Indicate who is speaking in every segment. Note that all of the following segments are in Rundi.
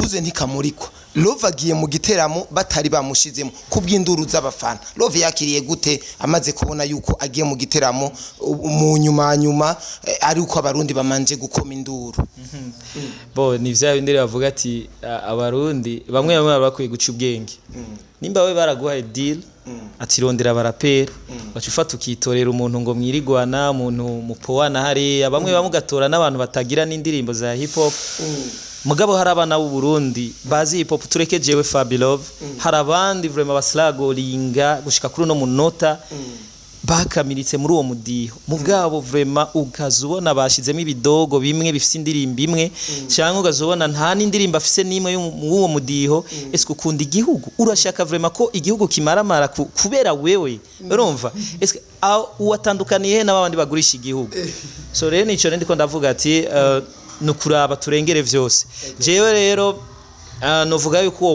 Speaker 1: akuze ntikamurikwa Love agiye mu giteramo batari bamushizemo kubw'induru z'abafana Love yakiriye gute amaze kubona yuko agiye mu giteramo mu nyuma ari uko abarundi bamanje gukoma induru
Speaker 2: bo ni vya bindi bavuga ati abarundi bamwe bakwiye guca ubwenge nimba we baraguhaye deal ati rondera abaraperi bacufata ukitorera umuntu ngo mwirigwana umuntu mupowana hari bamwe bamugatora n'abantu batagira n'indirimbo za hip hop mugabo hari abana b'u Burundi bazi hip hop tureke jewe FABELOVE hari abandi vraiment baslagolinga gushika kuri no munota bakamiritse muri uwo mudiho mugabo vraiment ukazubona bashizemo ibidogo bimwe bifise indirimbo imwe cyangwa ukazubona nta n'indirimbo afise nimwe y'uwo mudiho eske ukunda igihugu urashaka vraiment ko igihugu kimaramara kubera wewe urumva eske uwatandukaniye n'abandi bagurisha igihugu so rero nico ndiko ndavuga ati nukuraba turengere vyose jewe rero novuga yuko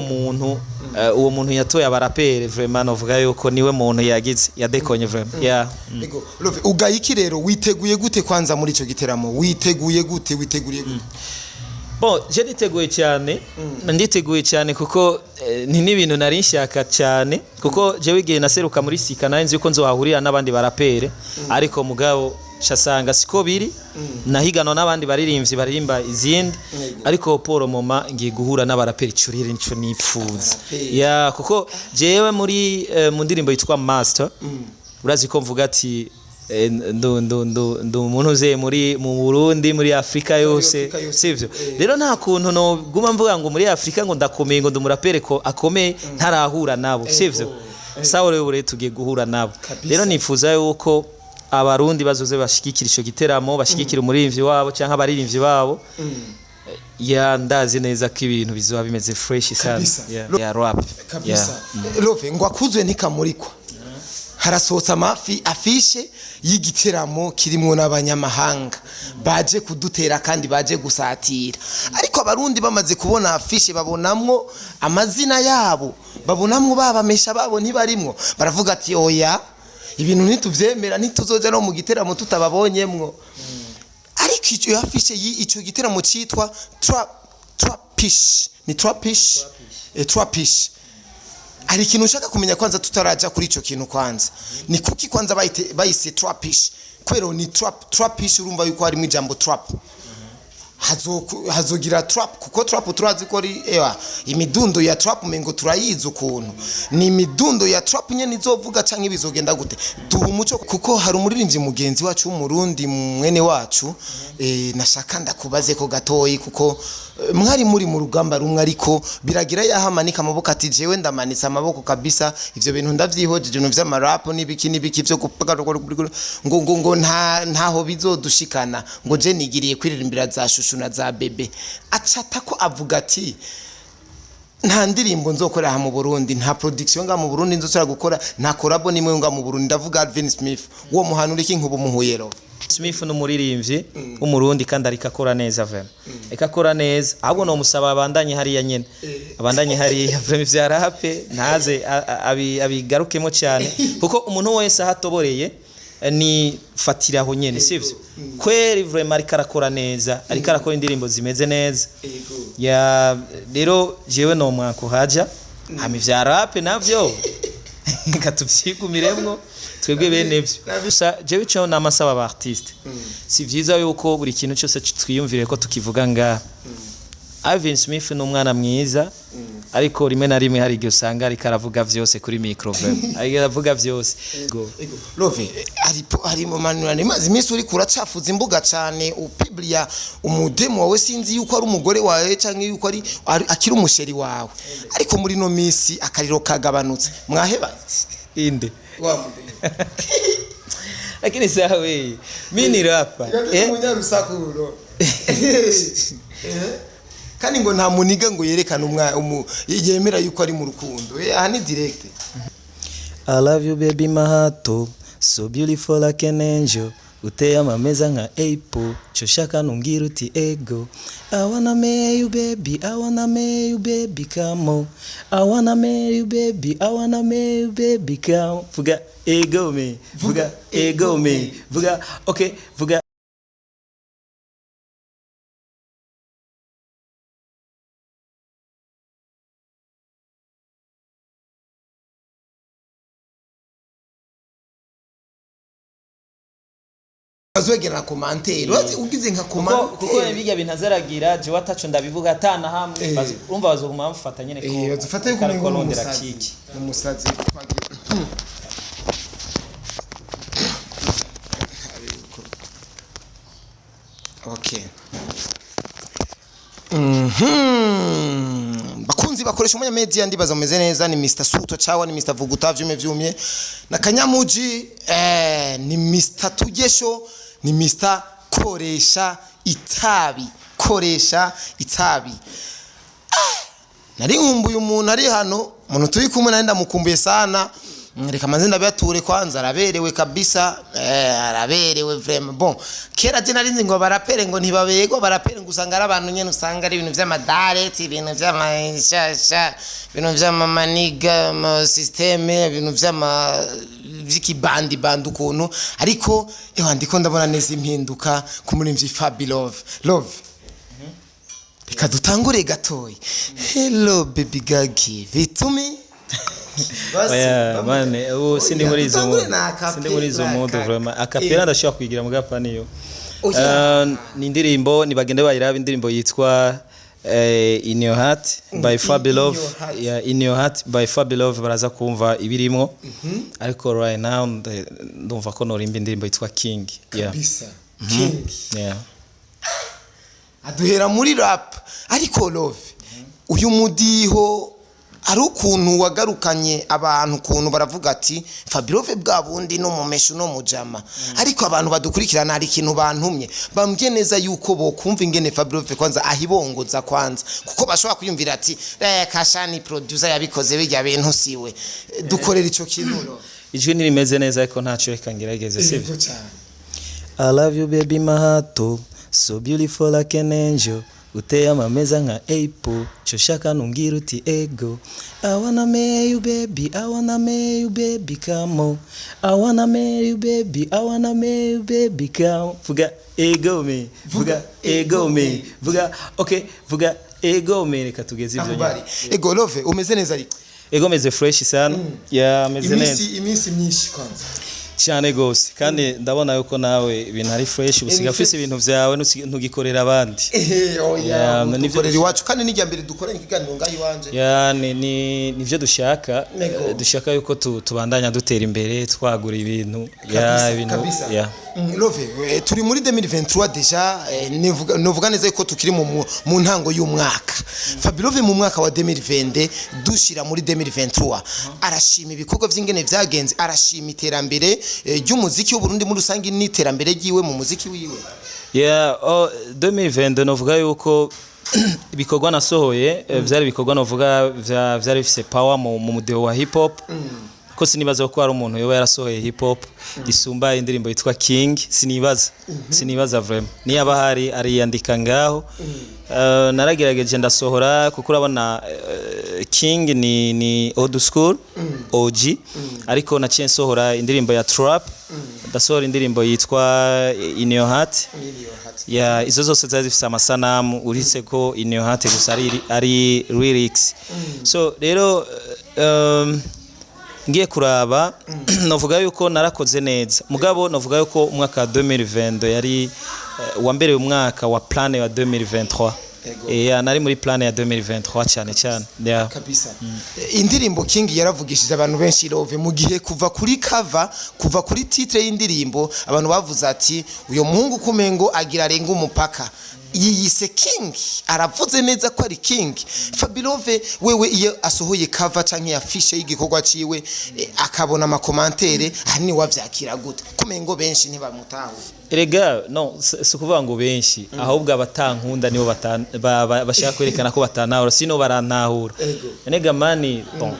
Speaker 2: uwo muntu yatoye abarapere vraiment novuga yuko niwe muntu yagize yadekonye vraiment
Speaker 1: ego Love ugayiki rero witeguye gute kwanza muri ico giteramo witeguye gute
Speaker 2: bon je nditeguye cyane kuko ni n'ibintu nari nshaka cyane kuko je wigiye naseruka muri sika nanzi yuko nzohahurira n'abandi barapere ariko mugabo shasanga siko biri nahigano n'abandi baririmbyi baririmba izindi ariko Paul moma ngiye guhura n'abaraperi curire nico nipfuza kuko jewe muri mu ndirimbo yitwa Master urazi ko mvuga ati ndo umuntu uze mu Burundi muri Afrika yose sivyo rero nta kuntu no guma mvuga ngo muri Afrika ngo ndakomeye ngo ndumurapere ko akomeye ntarahura nabo sivyo sawa rero tugiye guhura nabo rero nifuza yuko abarundi bazoze bashikikira ico giteramo bashikikira umuririmbyi wabo canka abaririmbyi babo ndazi neza ko ibintu bizoba bimeze fresh sana ya rap
Speaker 1: kabisa Love ngo akuzwe ntikamurikwa harasohotsa afishe y'igiteramo kirimo n'abanyamahanga baje kudutera kandi baje gusatira ariko abarundi bamaze kubona afishe babonamwo amazina yabo babonamwo babamesha babo ntibarimwo baravuga ati oya ibintu ntituvyemera ntituzoja no mu giteramo tutababonyemwo ariko icyo yafishe ico giteramo citwa trapish ari ikintu ushaka kumenya kwanza tutaraja kuri ico kintu kwanza ni kuki kwanza bayise trapish kwero ni trapish urumva yuko harimo ijambo trap hazogira trap kuko trap turazi ko ari imidundo ya trap mengo turayizi ukuntu ni imidundo ya trap nyene izovuga canke bizogenda gute duha umuco kuko hari umuririmbyi mugenzi wacu w'umurundi mwene wacu nashaka ndakubaze ko gatoyi kuko mwari muri mu rugamba rumwe ariko biragira yahamanika amaboko ati jewe ndamanitse amaboko kabisa ivyo bintu ndavyihojeje no vy'amarap n'ibiki vyo ngo ntaho bizodushikana ngo je nigiriye kwiririmbira za shushu na za bebe acata ko avuga ati nta ndirimbo nzokora mu Burundi nta production nga mu Burundi nzosora gukora nta collabo nimwe nga mu Burundi ndavuga ALVIN Smith wo muhanura iki nkubu muhuyero
Speaker 2: Smith n'umuririmbyi w'umurundi kandi ariko akora neza vraiment ekakora neza ahubwo no musaba abandanye hariya nyene abandanye hariya vraiment vya rap ntaze abigarukemo cyane kuko umuntu wese ahatoboreye ni fatiraho nyene sivyo kweri vraiment ariko arakora neza ariko arakora indirimbo zimeze neza rero jewe no mwako haja hami vya rap navyo katuvyigumiremwo twebwe bene byo gusa jewe cyo namasaba aba artiste si vyiza yuko buri kintu cyose twiyumvire ko tukivuga nga ALVIN Smith n'umwana mwiza ariko rimwe na rimwe hari igihe usanga ariko aravuga vyose kuri microphone aravuga vyose
Speaker 1: Love ari mu manurane mazi iminsi uri kuracafuza imbuga cyane upiblia umudemo wawe sinzi yuko ari umugore wawe canke yuko ari akiri umusheri wawe ariko muri no minsi akariro kagabanutse mwaheba
Speaker 2: inde lakini sawe mimi rapa
Speaker 1: munyarusakuro kandi ngo nta muniga ngo yerekana yemera yuko ari mu rukundo aha ni direct.
Speaker 2: I love you baby mahato so beautiful like an angel uteye amameza nka apple choshaka nungira uti ego I wanna marry you baby come on I wanna marry you baby come vuga ego me vuga okay vuga
Speaker 1: azogera na commentaire ugize nka commentaire
Speaker 2: kuko biga binazaragira je watacho ndabivuga atana hamwe urumva bazoguma bamfata nyene ko
Speaker 1: bazofata yuko ngo umusazi okay bakunzi bakoresha umunya media ndibaza mumeze neza ni Mr Suto chawa ni Mr Vuguta vyumye na Kanyamuji ni Mr Tugesho ni Mr koresha itabi nari nkumbuye umuntu ari hano umuntu turi kumwe naenda mukumbuye sana reka manze ndabature kwanza araberewe kabisa araberewe vraiment bon kera je narinzi ngo barapere ngo ntibabego barapere ngo usanga ari abantu nyene usanga ari ibintu vy'amadare ibintu vy'amashasha ibintu vy'amamaniga ma systeme ibintu vy'ikibandi ukuntu ariko ndiko ndabona neza impinduka ku murimvyi FABELOVE reka dutangure gatoyi hello baby girl give it to me
Speaker 2: oya mane sindi muri izo modo vraiment akapera ndashaka kwigira mu gapaniyo ni indirimbo ni bagende bayiraba indirimbo yitwa In Your Heart by FABELOVE In Your Heart by FABELOVE baraza kumva ibirimo ariko right now ndumva ko norimba indirimbo yitwa King
Speaker 1: kabisa King aduhera muri rap ariko love uyu mudiho ari ukuntu wagarukanye abantu ukuntu baravuga ati FABELOVE bwa bundi no mumeshu no mujama ariko abantu badukurikirana ari ikintu bantumye bambye neza yuko bokumva ingene FABELOVE kwanza ahibongoza kwanza kuko bashobora kuyumvira ati kashani producer yabikoze bijya bintu siwe dukorera ico kintu
Speaker 2: ijwi nirimeze neza ariko ntaco reka ngerageze sivyo I love you baby my heart so beautiful like an angel uteye amameza nka apple choshaka nungira uti ego I wanna marry you baby come on I wanna marry you baby come vuga ego me vuga ego me vuga okay vuga ego me reka tugeze ivyo nyine
Speaker 1: ego love umeze neza ariko
Speaker 2: ego meze fresh sana ya meze neza
Speaker 1: iminsi myinshi kwanza
Speaker 2: cyane gose kandi ndabona yuko nawe ibintu ari fresh usiga fise ibintu vyawe ntugikorera abandi
Speaker 1: oya nikorera iwacu kandi nijya mbere dukoranye ikiganiro ngayi wanje
Speaker 2: ya nivyo dushaka yuko tubandanya dutera imbere twagura ibintu ya ibintu ya
Speaker 1: love turi muri 2023 deja novuga neza yuko tukiri mu ntango y'umwaka FABELOVE mu mwaka wa 2020 dushira muri 2023 arashima ibikorwa vy'ingene vyagenze arashima iterambere ry'umuziki w'Uburundi muri rusangi n'iterambere giwe mu muziki wiwe
Speaker 2: 2020 novuga yuko ibikorwa nasohoye vyari ibikorwa novuga vyari bifise power mu mudeo wa hip hop ko sinibaza ko ari umuntu yoba yarasohoye hip hop isumba indirimbo yitwa King sinibaza vraiment niba hari ari yandika ngaho naragerageje ndasohora kuko urabona King ni old school OG ariko naciye nsohora indirimbo ya trap ndasohora indirimbo yitwa In Your Heart ya izo zose zifise amasanamu uritse ko In Your Heart gusa ari lyrics so rero ngiye kuraba novuga yuko narakoze neza mugabo novuga yuko umwaka wa 2020 yari wa mbere umwaka wa plan ya 2023 nari muri plan ya 2023 cyane
Speaker 1: kabisa indirimbo King yaravugishije abantu benshi love mu gihe kuva kuri cover kuva kuri titre y'indirimbo abantu bavuze ati uyo muhungu kumengo agira renga umupaka yiyise King aravuze neza ko ari King FABELOVE wewe iyo asohoye cover canke afishe y'igikorwa ciwe akabona ama commentaire hani wavyakira gute kumengo benshi ntibamutaho
Speaker 2: erega no sikuvuga ngo benshi ahubwo abatankunda nibo bashaka kwerekana ko batanahura sino barantahura enega mani bon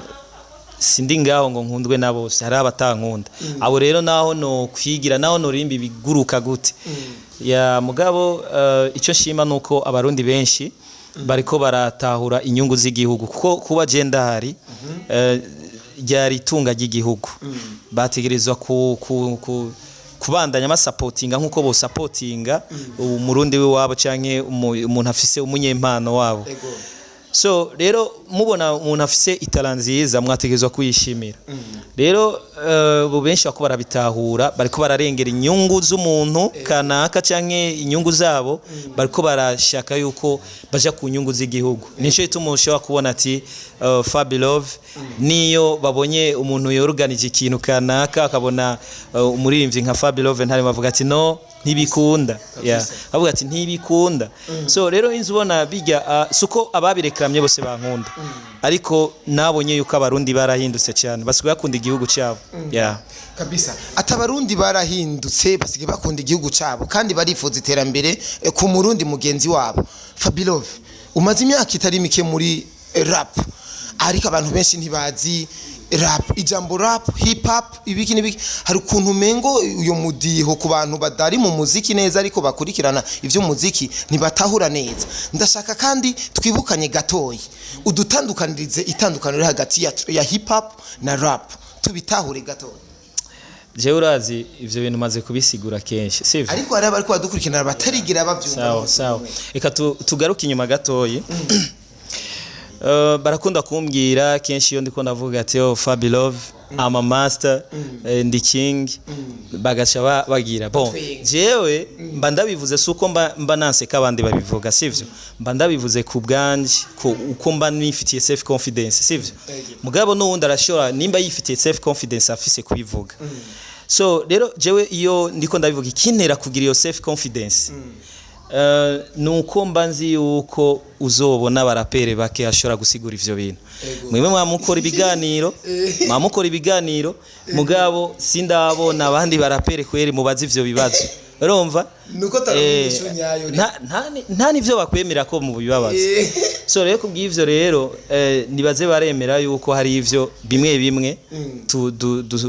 Speaker 2: sindi ngaho ngo nkundwe na bose hari abatankunda abo rero naho no kwigira naho no rimbi biguruka gute ya mugabo icyo shima nuko abarundi benshi bariko baratahura inyungu z'igihugu kuko kuba genda hari ryari tunga ry'igihugu bategerezwa kubandanya supportinga nkuko bo supportinga umurundi we wabo canke umuntu afise umunyempano wabo so rero mubona umuntu afise itara nziza mwategezwa kuyishimira rero bo benshi bako barabitahura bariko bararengera inyungu z'umuntu kanaka canke inyungu zabo bariko barashaka yuko baja ku nyungu z'igihugu nico ituma ushobora kubona ati FABELOVE niyo babonye umuntu yorganije ikintu kanaka akabona umuririmbyi nka FABELOVE ntari bavuga ati no ntibikunda bavuga ati ntibikunda so rero inzu ubona bijya suko ababirekramye bose bankunda ariko nabonye yuko abarundi barahindutse cyane basigaye bakunda igihugu cyabo
Speaker 1: kabisa atabarundi barahindutse basigaye bakunda igihugu cyabo kandi barifuza iterambere ku murundi mugenzi wabo FABELOVE umaze imyaka itari mike muri rap ariko abantu benshi ntibazi rap ijambo rap hip hop ibiki nibiki hari ukuntu mengo uyo mudiho ku bantu badari mu muziki neza ariko bakurikirana ivyo muziki ntibatahura neza ndashaka kandi twibukanye gatoyi udutandukanirize itandukaniro hagati ya hip hop na rap tubitahure gatoyi
Speaker 2: je urazi ivyo bintu maze kubisigura kenshi sivyo
Speaker 1: ariko hari abari kwadukurikirana batarigira bavyumva
Speaker 2: sawa eka tugaruka inyuma gatoyi barakunda kumbwira kenshi iyo ndiko ndavuga ati FABELOVE I'm a master ndi king bagacha bagira bon jewe mba ndabivuze suko mba nanseka abandi babivuga sivyo mba ndabivuze ku bwanje ko uko mba nifitiye self confidence sivyo mugabo nuwundi arashora nimba yifitiye self confidence afise kubivuga so rero jewe iyo ndiko ndabivuga ikintera kugira iyo self confidence nuko mbanzi yuko uzobona abarapere bake ashobora gusigura ivyo bintu mwemwe mwamukora ibiganiro mugabo sindabona abandi barapere kweri mubazi ivyo bibazo urumva
Speaker 1: nuko taramunisho nyayo
Speaker 2: nta nivyo bakwemera ko mu bibabazo so rero kubw'ivyo rero nibaze baremera yuko hari ivyo bimwe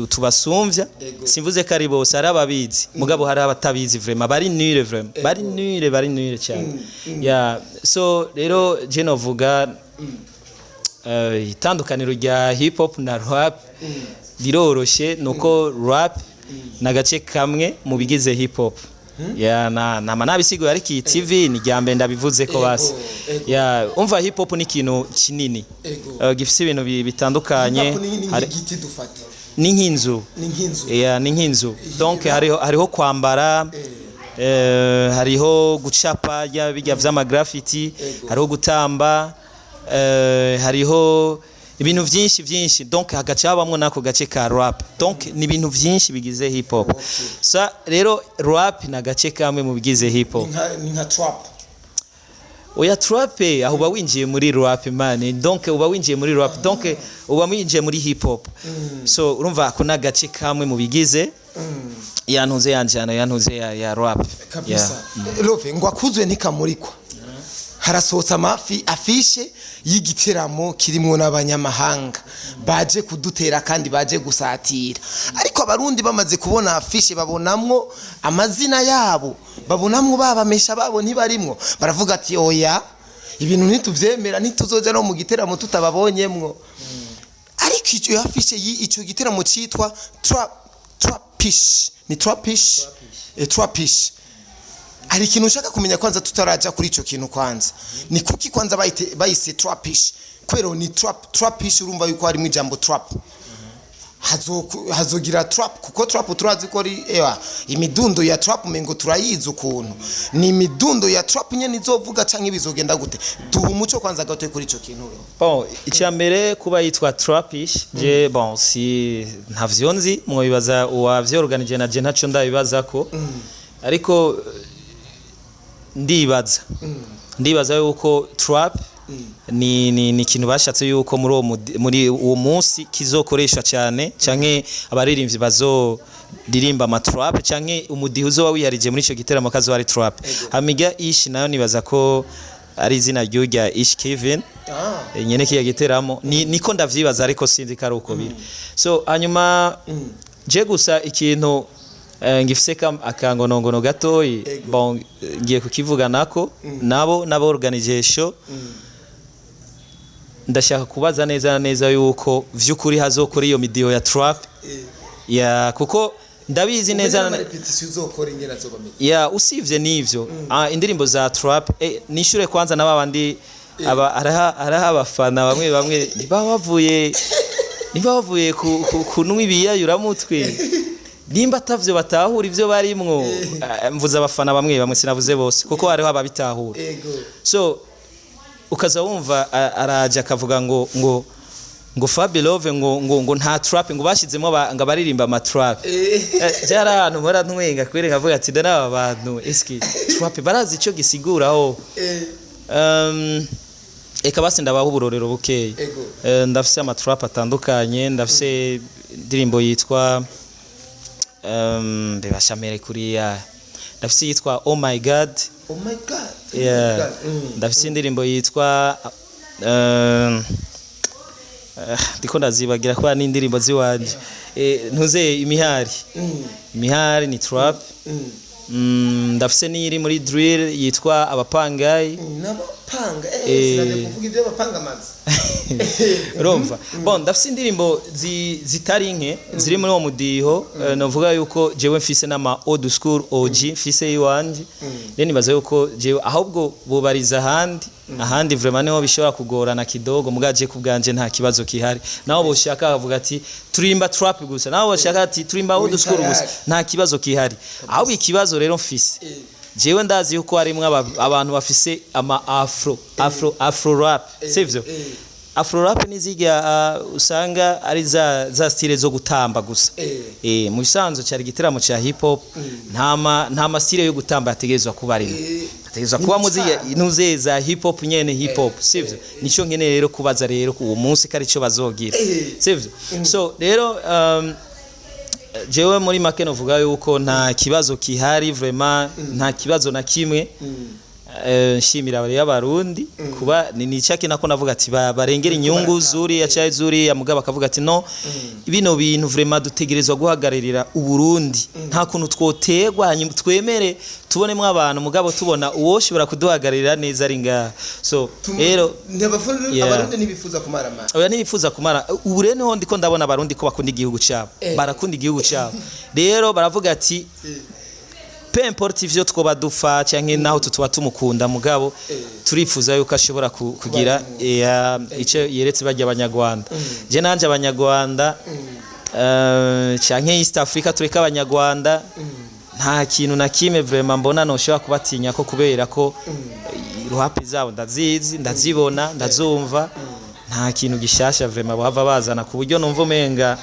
Speaker 2: tubasumvya simvuze ko ari bose ari ababizi mugabo hari abatabizi vraiment bari nure cyane so rero je novuga itandukaniro rya hip hop na rap riroroshe nuko rap nagace kamwe mu bigize hip hop nama nabisigo ari ki TV ni jambe ndabivuze ko basi umva hip hop ni kintu kinini gifise ibintu bitandukanye ni nk'inzu ni nk'inzu donc hariho kwambara hariho gucapa bijya vy'ama graffiti hariho gutamba hariho ibintu vyinshi donc hagacabamwe nako gace ka rap donc ni ibintu vyinshi bigize hip hop sa rero rap na gace kamwe mu bigize hip hop
Speaker 1: ni nka trap
Speaker 2: oya trap aho ba winjiye muri rap man donc uba winjiye muri rap donc uba winjiye muri hip hop so urumva kuna gace kamwe mu bigize yantuze ya rap
Speaker 1: kabisa Love ngo akuzwe ntikamurikwa harasohotsa amafi afishe y'igiteramo kirimwo n'abanyamahanga baje kudutera kandi baje gusatira ariko abarundi bamaze kubona afishe babonamwo amazina yabo babonamwo babamesha babo ntibarimwo baravuga ati oya ibintu ntituvyemera ntituzoja no mu giteramo tutababonyemwo ariko icyo afishe ico giteramo citwa trapish ni trapish trapish hari ikintu ushaka kumenya kwanza tutaraja kuri ico kintu kwanza ni kuki kwanza bayise trapish kwero ni trapish urumva yuko harimo ijambo trap hazogira trap kuko trap turazi ko ari imidundo ya trap mengo turayizi ukuntu ni imidundo ya trap nyene izovuga canke bizogenda gute duha umuco kwanza gato kuri ico kintu
Speaker 2: bon icyambere kuba yitwa trapish je bon si ntavyonzi mwo bibaza uwavyorganije na je ntaco ndabibaza ko ariko ndibaza yuko trap ni kintu bashatse yuko muri uwo munsi kizokoresha cyane canke abaririmbyi bazo dirimba ama trap canke umudiho uzoba wiharije muri ico giteramo kazo ari trap hamiga ishi nayo nibaza ko ari izina ry'urya Ish Kevin nyene kiya giteramo niko ndavyibaza ariko sinzi ko ari uko biri so hanyuma je gusa ikintu ngifise akangonongono gatoyi bon ngiye kukivuga nako nabo organization ndashaka kubaza neza yuko vyukuri hazokora iyo midiyo ya trap kuko ndabizi neza
Speaker 1: repetition uzokora ingena zobamenya
Speaker 2: usivye nivyo indirimbo za trap nishure kwanza nababandi araha abafana bamwe niba bavuye kunwa ibiyayuramutwe nimba atavyo batahura ivyo barimwo mvuze abafana bamwe sinavuze bose kuko hariho ababitahura so ukaza wumva araje akavuga ngo FABELOVE ngo nta trap ngo bashizemo ngo baririmba ama trap cyara ahantu mpora ntwenga kwereka avuga ati dana aba bantu eski trap barazi ico gisiguraho eka basi ndabaho uburorero bukeye ndafise ama trap atandukanye ndafise indirimbo yitwa bebashamere kuriya ndafise yitwa oh my god yeah ndafise indirimbo yitwa ndiko ndazibagira kwa n'indirimbo ziwanje ntuze imihari ni trap ndafise n'iri muri drill yitwa abapangayi
Speaker 1: n'abapanga sinajye kuvuga ibyo abapanga amazi
Speaker 2: urumva bon ndafise indirimbo zitari nke ziri muri uwo mudiho novuga yuko jewe mfise n'ama old school OG mfise iwanje nibaza yuko jewe ahubwo bubariza ahandi vraiment niho bishobora kugorana kidogo mugaje kubganje nta kibazo kihari naho boshaka bavuga ati turimba trap gusa naho boshaka ati turimba old school gusa nta kibazo kihari ahubwo ikibazo rero mfise jewe ndazi yuko harimwe abantu bafise ama afro rap sivyo afro rap niziga usanga ari za style zo gutamba gusa mu bisanzwe cyari gitaramo cya hip hop nta style yo gutamba yategezwa kuba arimo ategezwa kuba muziga inuze za hip hop nyene hip hop sivyo nico nkene rero kubaza rero uwo munsi kari cyo bazogira sivyo so rero jewe muri make novuga yuko nta kibazo kihari vraiment nta kibazo na kimwe nshimira abari y'abarundi kuba ni cyake nako navuga ati barengera inyungu zuri yacaye zuri ya mugaba akavuga ati no bino bintu vraiment dutegerezwa guhagararira uburundi nta kuntu twotegwa hanyuma twemere tubonemo abantu mugabo tubona uwoshobora kuduhagararira neza ari ngaha so rero
Speaker 1: abarundi nibifuza kumara amara
Speaker 2: oya nibifuza kumara ubure niho ndiko ndabona abarundi ko bakunda igihugu cyabo barakunda igihugu cyabo rero baravuga ati peu importe ivyo twoba dufa canke naho tutwa tumukunda mugabo turifuza yuko ashobora kugira ico yeretse bajya abanyarwanda je nanje abanyarwanda canke East Africa tureka abanyarwanda nta kintu na kimwe vraiment mbona no shobora kubatinya ko kubera ko ruhapi zabo ndazizi ndazibona ndazumva nta kintu gishasha vraiment bava bazana ku buryo numva umenga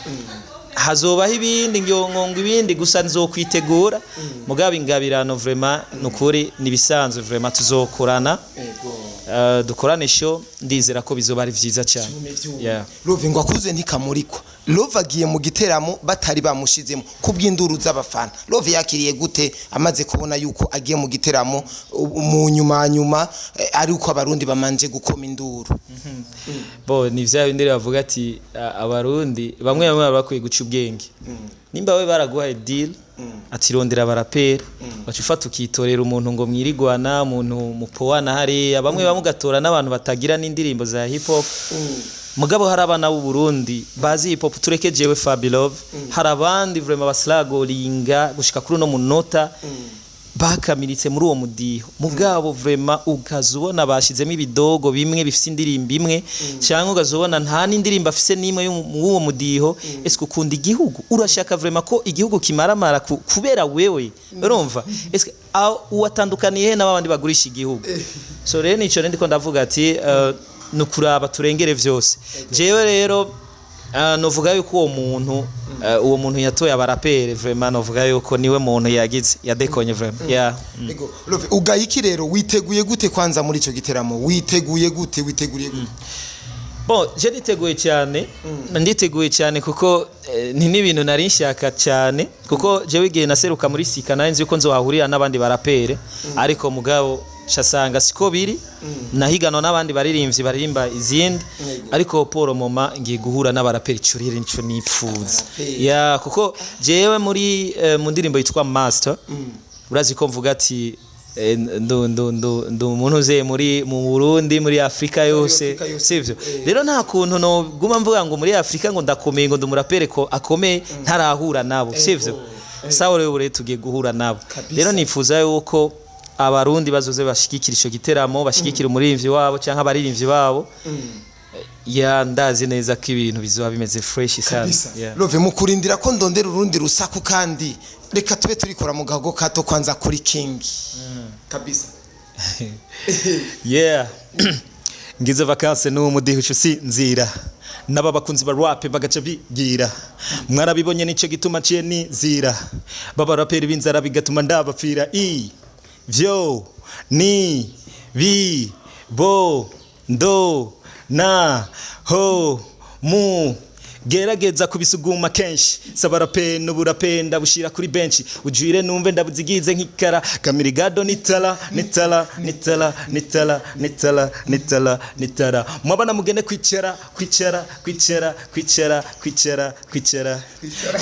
Speaker 2: hazobaho ibindi ngongo ibindi gusa nzokwitegura mugabo ingabirano vraiment nukuri nibisanzwe vraiment tuzokorana dukorane show ndizera ko bizoba ari vyiza cyane
Speaker 1: Love ngo akuze ntikamurikwa Love agiye mu giteramo batari bamushizemo kubw'induru z'abafana Love yakiriye gute amaze kubona yuko agiye mu giteramo mu nyuma ari uko abarundi bamanje gukoma induru
Speaker 2: bo ni vya bindi bavuga ati abarundi bamwe bakwiye guca ubwenge nimba we baraguhaye deal ati rondera ALVIN bacufata ukitorera umuntu ngo mwirigwana umuntu mupowana hari bamwe bamugatora n'abantu batagira n'indirimbo za hip hop mugabo hari abana b'u Burundi bazi hip hop tureke jewe FABELOVE hari abandi vraiment baslagolinga gushika kuri no munota bakamiritse muri uwo mudiho mugabo vraiment ukazubona bashizemo ibidogo bimwe bifise indirimbo imwe cyangwa ukazubona nta n'indirimbo afise nimwe uwo mudiho eske ukunda igihugu urashaka vraiment ko igihugu kimaramara kubera wewe urumva eske uwatandukaniye n'abandi bagurisha igihugu so rero nico ndiko ndavuga ati nukuraba turengere vyose jewe rero novuga yuko uwo muntu yatoye ALVIN vraiment novuga yuko niwe muntu yagize yadekonye vraiment
Speaker 1: Love ugayiki rero witeguye gute kwanza muri ico giteramo witeguye gute
Speaker 2: bon je nditeguye cyane kuko ni n'ibintu nari nshaka cyane kuko je wigiye naseruka muri sika nanzi yuko nzohahurira n'abandi ALVIN ariko mugabo shasanga siko biri nahigano n'abandi baririmbyi baririmba izindi ariko Paul Moma ngiye guhura n'ALVIN curire nico nipfuza kuko jewe muri mu ndirimbo yitwa Master urazi ko mvuga ati ndo umuntu uze mu Burundi muri Afrika yose sivyo rero nta kuntu no guma mvuga ngo muri Afrika ngo ndakomeye ngo ndumurapere ko akomeye ntarahura nabo sivyo sawa rero tugiye guhura nabo rero nifuza yuko abarundi bazoze bashigikira ico giteramo bashigikira umuririmbyi wabo canke abaririmbyi babo ya ndazi neza ko ibintu bizoba bimeze fresh sana
Speaker 1: Love mu kurindira ko ndondera urundi rusaku kandi reka tube turikora mu gago kato kwanza kuri King kabisa
Speaker 2: yeah ngize vacances no mudiho usinzira naba bakunzi ba rap bagaca bigira mwarabibonye nico gituma ciye nizira baba rapper binzara bigatuma ndabapfira vyo ni bi bo ndo na ho mu gerageza kubisuguma kenshi sabarape n'uburape ndabushira kuri bench ujire numve ndabuzigize nk'ikara kamirigado nitala mwabana mugene kwicara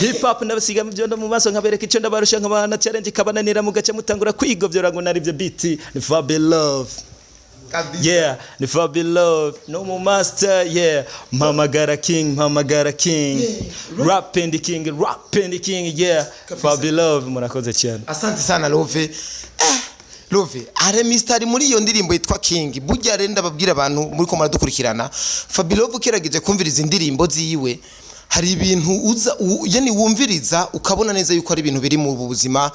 Speaker 2: hip hop ndabasiga mu byondo mu maso nkabereka ico ndabarusha nk'abana challenge kabananira mugace mutangura kwigovyora ngo narivyo beat ni FABELOVE. Yeah, the FABELOVE, no more master, yeah. Mama got a king, yeah. Rapping the king, yeah. FABELOVE, murakoze cyane.
Speaker 1: Asante sana Love. Love, are mistari muri iyo ndirimbo yitwa King. Burya renda babwira abantu muri ko maradukurikirana. FABELOVE kiragije kumviriza indirimbo ziwe. Hari ibintu uza yani wumviriza ukabona neza yuko ari ibintu biri mu buzima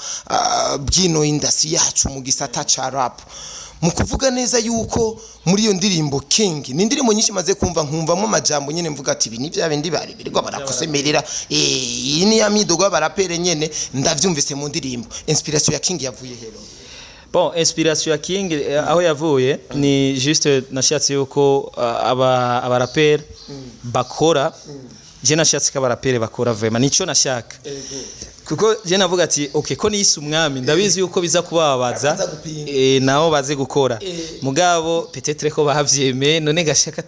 Speaker 1: bw'ino industry yacu mu gisata ca rap. Mukuvuga neza yuko muri iyo ndirimbo King ni indirimbo nyinshi maze kumva nkumvamo amajambo nyene mvuga ati ibi ni bya bindi bari birirwa barakosemerera iyi ni ya midogo y'abarapere nyene ndavyumvise mu ndirimbo. Inspiration ya King yavuye hero?
Speaker 2: Bon, inspiration ya King aho yavuye ni juste nashatse yuko abarapere bakora je nashatse ko abarapere bakora vraiment nico nashaka kuko je navuga ati okay ko nisi umwami ndabizi yuko biza kubabaza naho baze gukora mugabo peut-être ko bahavyeme none gashaka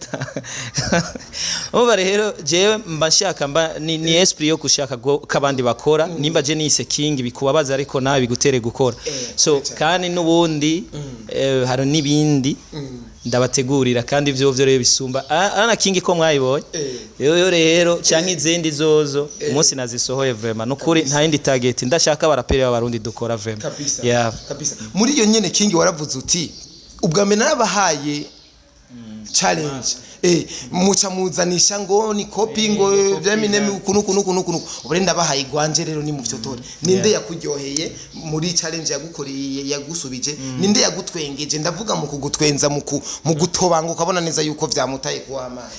Speaker 2: rero je mbashaka ni esprit yo gushaka kabandi bakora nimba je nise King bikubabaza ariko nawe bigutere gukora so kandi nubundi hari nibindi ndabategurira kandi ivyo rero bisumba ana King ko mwayibonye yo rero canke izindi zozo umunsi nazisohoye vraiment nukuri nta indi target ndashaka barapere b'abarundi dukora vraiment
Speaker 1: kabisa muri iyo nyene King waravuze uti ubwame narabahaye challenge muca muzanisha ngo ni copy ngo byamineme kunukunukunukunuku uburenda bahaye gwanje rero ni mu vyotore ninde yakuryoheye muri challenge yagukoreye yagusubije ninde yagutwengeje ndavuga mu kugutwenza mu gutobanga ukabona neza yuko vyamutaye kwa amazi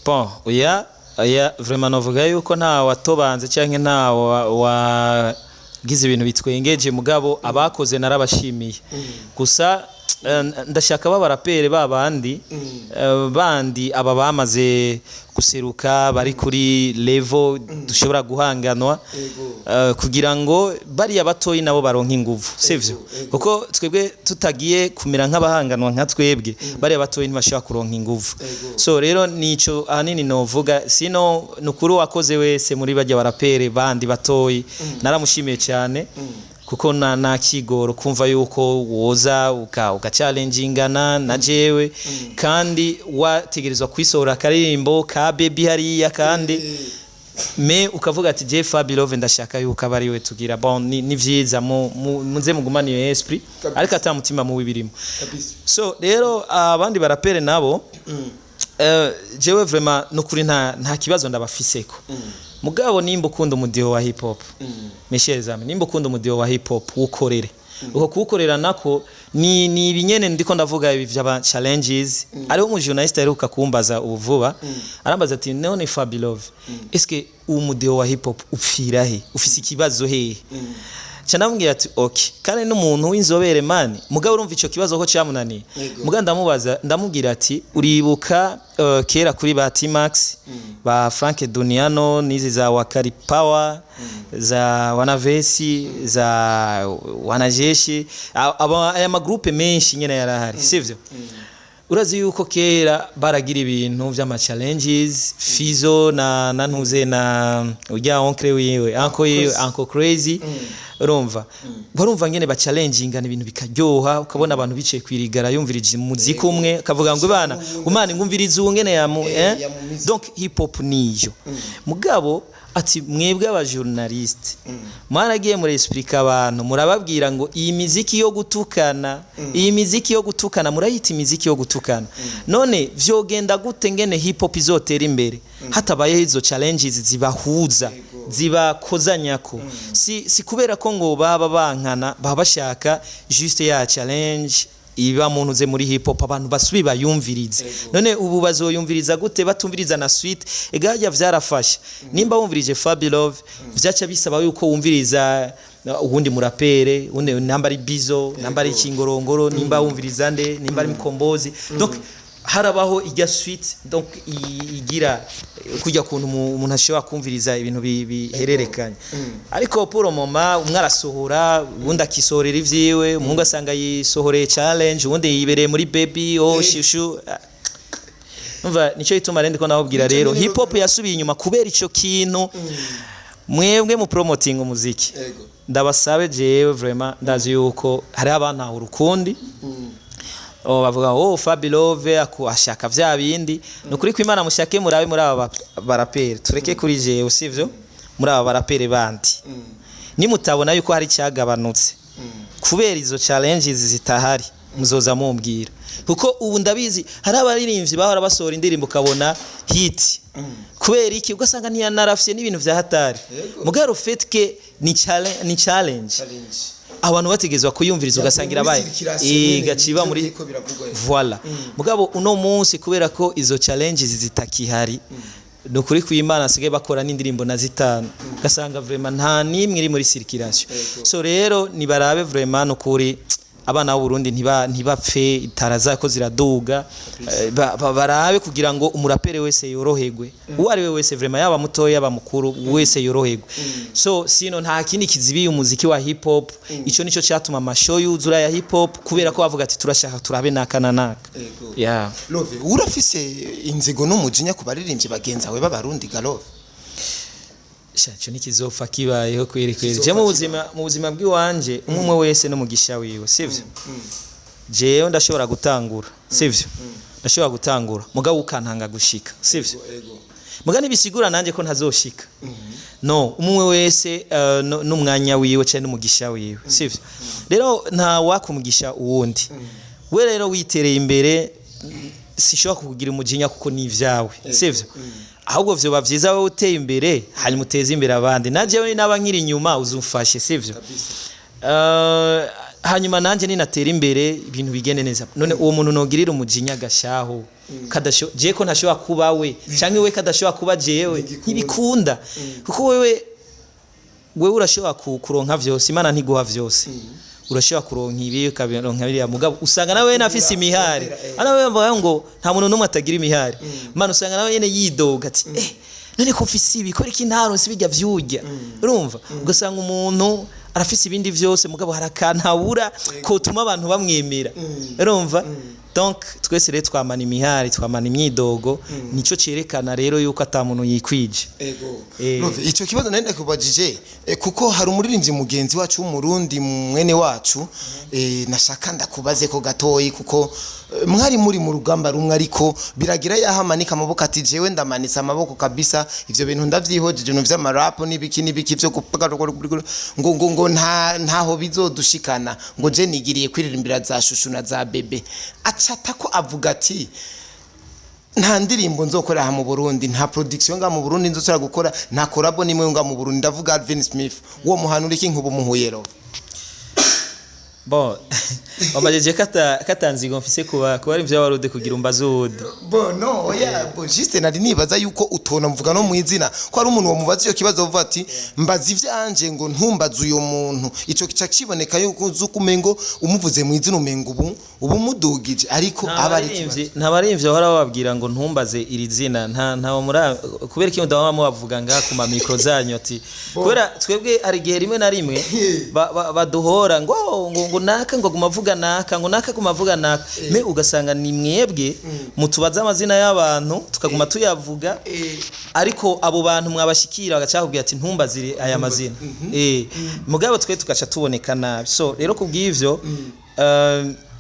Speaker 2: bon oya vraiment novuga yuko nta watobanze canke nta wagize ibintu bitwengeje mugabo abakoze narabashimiye gusa ndashaka babarapere babandi bandi aba bamaze guseruka bari kuri level dushobora guhanganwa kugira ngo bari abatoyi nabo baronka inguvu sivyo kuko twebwe tutagiye kumera nk'abahanganwa nka twebwe bari abatoyi ntibashaka kuronka inguvu so rero nico ahanini novuga sino nukuru wakoze wese muri bajya barapere bandi batoyi naramushimiye cyane kuko na kigoro kumva yuko woza uka challengingana na jewe kandi wategerezwa kwisohora karirimbo ka baby hariya kandi me ukavuga ati je FABELOVE ndashaka yuko abari we tugira bon ni vyiza muze mugumana iyo esprit ariko atamutima mu bibirimo so rero abandi barapere nabo jewe vraiment nukuri nta kibazo ndabafiseko mugabo nimba ukunda umudiho wa hip hop mesherezame nimba ukunda umudiho wa hip hop ukorere uko kuwukorera nako ni ibinyene ndiko ndavuga ibi vy'aba challenges ariho mu journalist aheruka kumbaza ubuvuba arambaza ati none FABELOVE eske umudiho wa hip hop upfira he ufise ikibazo he canamubwira ati okay kandi n'umuntu w'inzobere mani mugabo urumva ico kibazo ko cyamunaniye mugabo ndamubaza ndamubwira ati uribuka kera kuri ba T-Max ba Frank Duniano nizi za Wakari Power za Wanavesi za Wanajeshi aya magroupe menshi nyene yarahari sivyo urazi yuko kera baragira ibintu vy'ama challenges Fizo na ntuze na ujya oncle wiwe uncle crazy urumva barumva ngene ba challengingana ibintu bikaryoha ukabona abantu bicaye kwirigara yumvirije muziki umwe akavuga ngo bana umana ngumviriza ngene ya donc hip hop niyo mugabo ati mwebwe aba journaliste mwaragiye muri explique abantu murababwira ngo iyi miziki yo gutukana murayita imiziki yo gutukana none vyogenda gute ngene hip hop izotera imbere hatabaye izo challenges zibahuza zibakozanyako si kubera ko ngo baba bankana baba bashaka juste ya challenge iba muntu ze muri hip hop abantu basubi bayumvirize none ubu bazoyumviriza gute batumviriza na suite egajya vyarafasha nimba wumvirije FABELOVE vyacha bisaba yuko wumviriza ubundi murapere undi namba ari bizo namba ari kingorongoro nimba wumviriza nde nimba ari mkombozi donc harabaho ijya suite donc igira kujya kuntu umuntu ashobora kumviriza ibintu bihererekanye ariko pour le moment umwe arasohora ubundi akisohorera ivyiwe umuhungu asanga yisohoreye challenge ubundi yibereye muri baby shushu umva nico ituma rende ko nababwira rero hip hop yasubiye inyuma kubera ico kintu mwebwe mu promoting umuziki ndabasabe jewe vraiment ndazi yuko hari abantu aho urukundi bavuga FABELOVE ashaka vya bindi nukuri ko Imana mushake murabe muri aba barapere tureke kuri jewe sivyo muri aba barapere bandi nimutabona yuko hari cyagabanutse kubera izo challenges zitahari muzoza mumbwira kuko ubu ndabizi hari abaririmbyi bahora basohora indirimbo kabona hit kubera iki ugasanga ntiyanarafye n'ibintu vya hatari mugaro fetke ni challenge abantu bategezwa kuyumviriza ugasangira abaye gaciba muri voilà mugabo uno munsi kubera ko izo challenges zitakihari no kuri kw'Imana asigaye bakora n'indirimbo na zitanu gasanga vraiment nta nimwe iri muri circulation so rero nibarabe vraiment no kuri abana b'u Burundi ntibapfe itaraza ko ziraduga barabe kugira ngo umurapere wese yoroherwe uwo ari we wese vraiment yaba mutoya yaba mukuru wese yoroherwe so sino nta kindi kizibiye umuziki wa hip hop ico nico cyatuma amashow yuzura ya hip hop kubera ko bavuga ati turashaka turabe naka yeah
Speaker 1: Love urafise inzego n'umujinya ku baririmbyi bagenzawe b'abarundi Galove
Speaker 2: cyo nikizopfa kibayeho kweri je mu buzima bw'iwanje umwe wese no mugisha wiwe sivyo jewe ndashobora gutangura sivyo ndashobora gutangura mugabo ukantanga gushika sivyo mugani bisigura nanje ko ntazoshika no umwe wese n'umwanya wiwe cyane n'umugisha wiwe sivyo rero nta wakumugisha uwundi we rero witereye imbere sishobora kukugira umujinya kuko ni ivyawe sivyo ahubwo vyo bavyiza wowe uteye imbere hanyuma uteze imbere abandi naje we naba nkiri inyuma uzumfashe sivyo hanyuma nanje ninatera imbere ibintu bigende neza none uwo muntu nogirira umujinya gashaho je ko ntashobora kuba we canke we kadashobora kuba jewe ntibikunda kuko wewe urashobora kuronka vyose Imana ntiguha vyose urashobora kuronka ibi ukabironka biriya mugabo usanga nawe nafise imihari anawe mvuga ngo nta muntu numwe atagira imihari Imana usanga nawe nyene yidoga ati none ko ufise ibi ko iki ntaronse bijya vyurya urumva ugasanga umuntu arafise ibindi vyose mugabo harakantabura ko tuma abantu bamwemera urumva donc twese rero twamana imihari twamana imyidogo nico cerekana rero yuko atamuntu yikwije
Speaker 1: Love ico kibazo nende kubajije kuko hari umuririmbyi mugenzi wacu w'umurundi mwene wacu nashaka ndakubaze ko gatoyi kuko mwari muri mu rugamba rumwe ariko biragira yahamanika amaboko ati jewe ndamanitse amaboko kabisa ivyo bintu ndavyihojeje no vy'amarap n'ibiki vyo ngo ntaho bizodushikana ngo je nigiriye kwiririmbira za shushu na za bebe acata ko avuga ati nta ndirimbo nzokora ha mu Burundi nta production nga mu Burundi nzosora gukora nta collabo nimwe nga mu Burundi ndavuga ALVIN Smith uwo muhanura iki nkubu muhuyero
Speaker 2: bon omajeje katanzigo mfise kuba ari mvya warude kugira umbazude
Speaker 1: bon no oya bon juste nari nibaza yuko utona mvuga no mu izina ko ari umuntu wo mubaza iyo kibazo uvuga ati mbaza ivyanje ngo ntumbaza uyo muntu ico kica kiboneka yuko uzukumengo umuvuze mu izina umengo ubu mudugije ariko abari
Speaker 2: ntabarimvye bahora bababwira ngo ntumbaze iri zina nta muri kubera iki ndabamo bavuga nga ku ma micro zanyu ati kubera twebwe ari gihe rimwe na rimwe baduhora ngo naka ngo gumavuga naka ngo naka gumavuga naka me ugasanga ni mwebwe mutubaza amazina y'abantu tukaguma tuyavuga ariko abo bantu mwabashikira bagacakubwira ati ntumbazire aya mazina mugabo twe tugaca tuboneka nabi so rero kubw'ivyo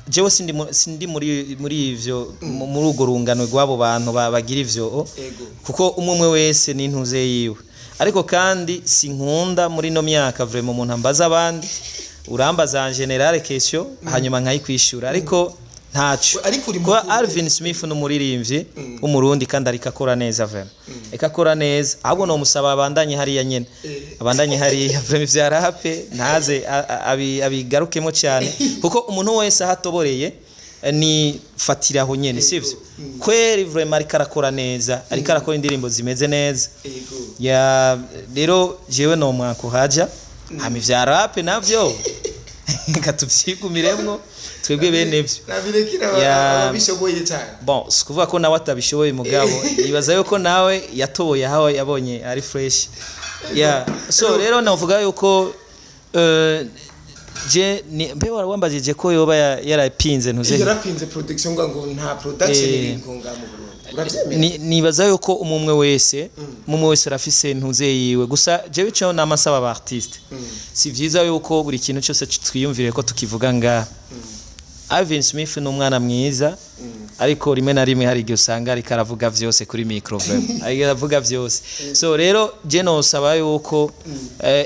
Speaker 2: jewe sindi muri ivyo muri ugo rungano rw'abo bantu bagira ivyo kuko umwe wese n'intuze yiwe ariko kandi sinkunda muri no myaka vraiment umuntu ambaza abandi urambaza en general question hanyuma nkayikwishura ariko ntaco kwa ALVIN Smith n'umuririmbyi w'umurundi kandi ariko akora neza vraiment ekakora neza ahubwo no musaba abandanye hariya nyene abandanye hariya vraiment vya rap ntaze abigarukemo cyane kuko umuntu wese ahatoboreye ni fatiraho nyene sivyo kweri vraiment ariko arakora neza ariko arakora indirimbo zimeze neza ya rero jewe no mwako haja hami vya rap navyo katuvyigumiremwo twebwe bene byo
Speaker 1: nabirekira abishoboye cyane
Speaker 2: bon sikuvuga ko nawe atabishoboye mugabo ibaza yuko nawe yatoboye aho yabonye ari fresh so rero navuga yuko je mbe warambajije ko yoba yarapinze ntuze
Speaker 1: yarapinze production ngo nta production irikonga mu Burundi
Speaker 2: nibaza yuko umwe wese arafise ntuze yiwe gusa jewe cyo namasaba aba artiste si vyiza yuko buri kintu cyose twiyumvire ko tukivuga nga ALVIN Smith n'umwana mwiza ariko rimwe na rimwe hari igihe usanga ariko aravuga vyose kuri microphone aravuga vyose so rero je no saba yuko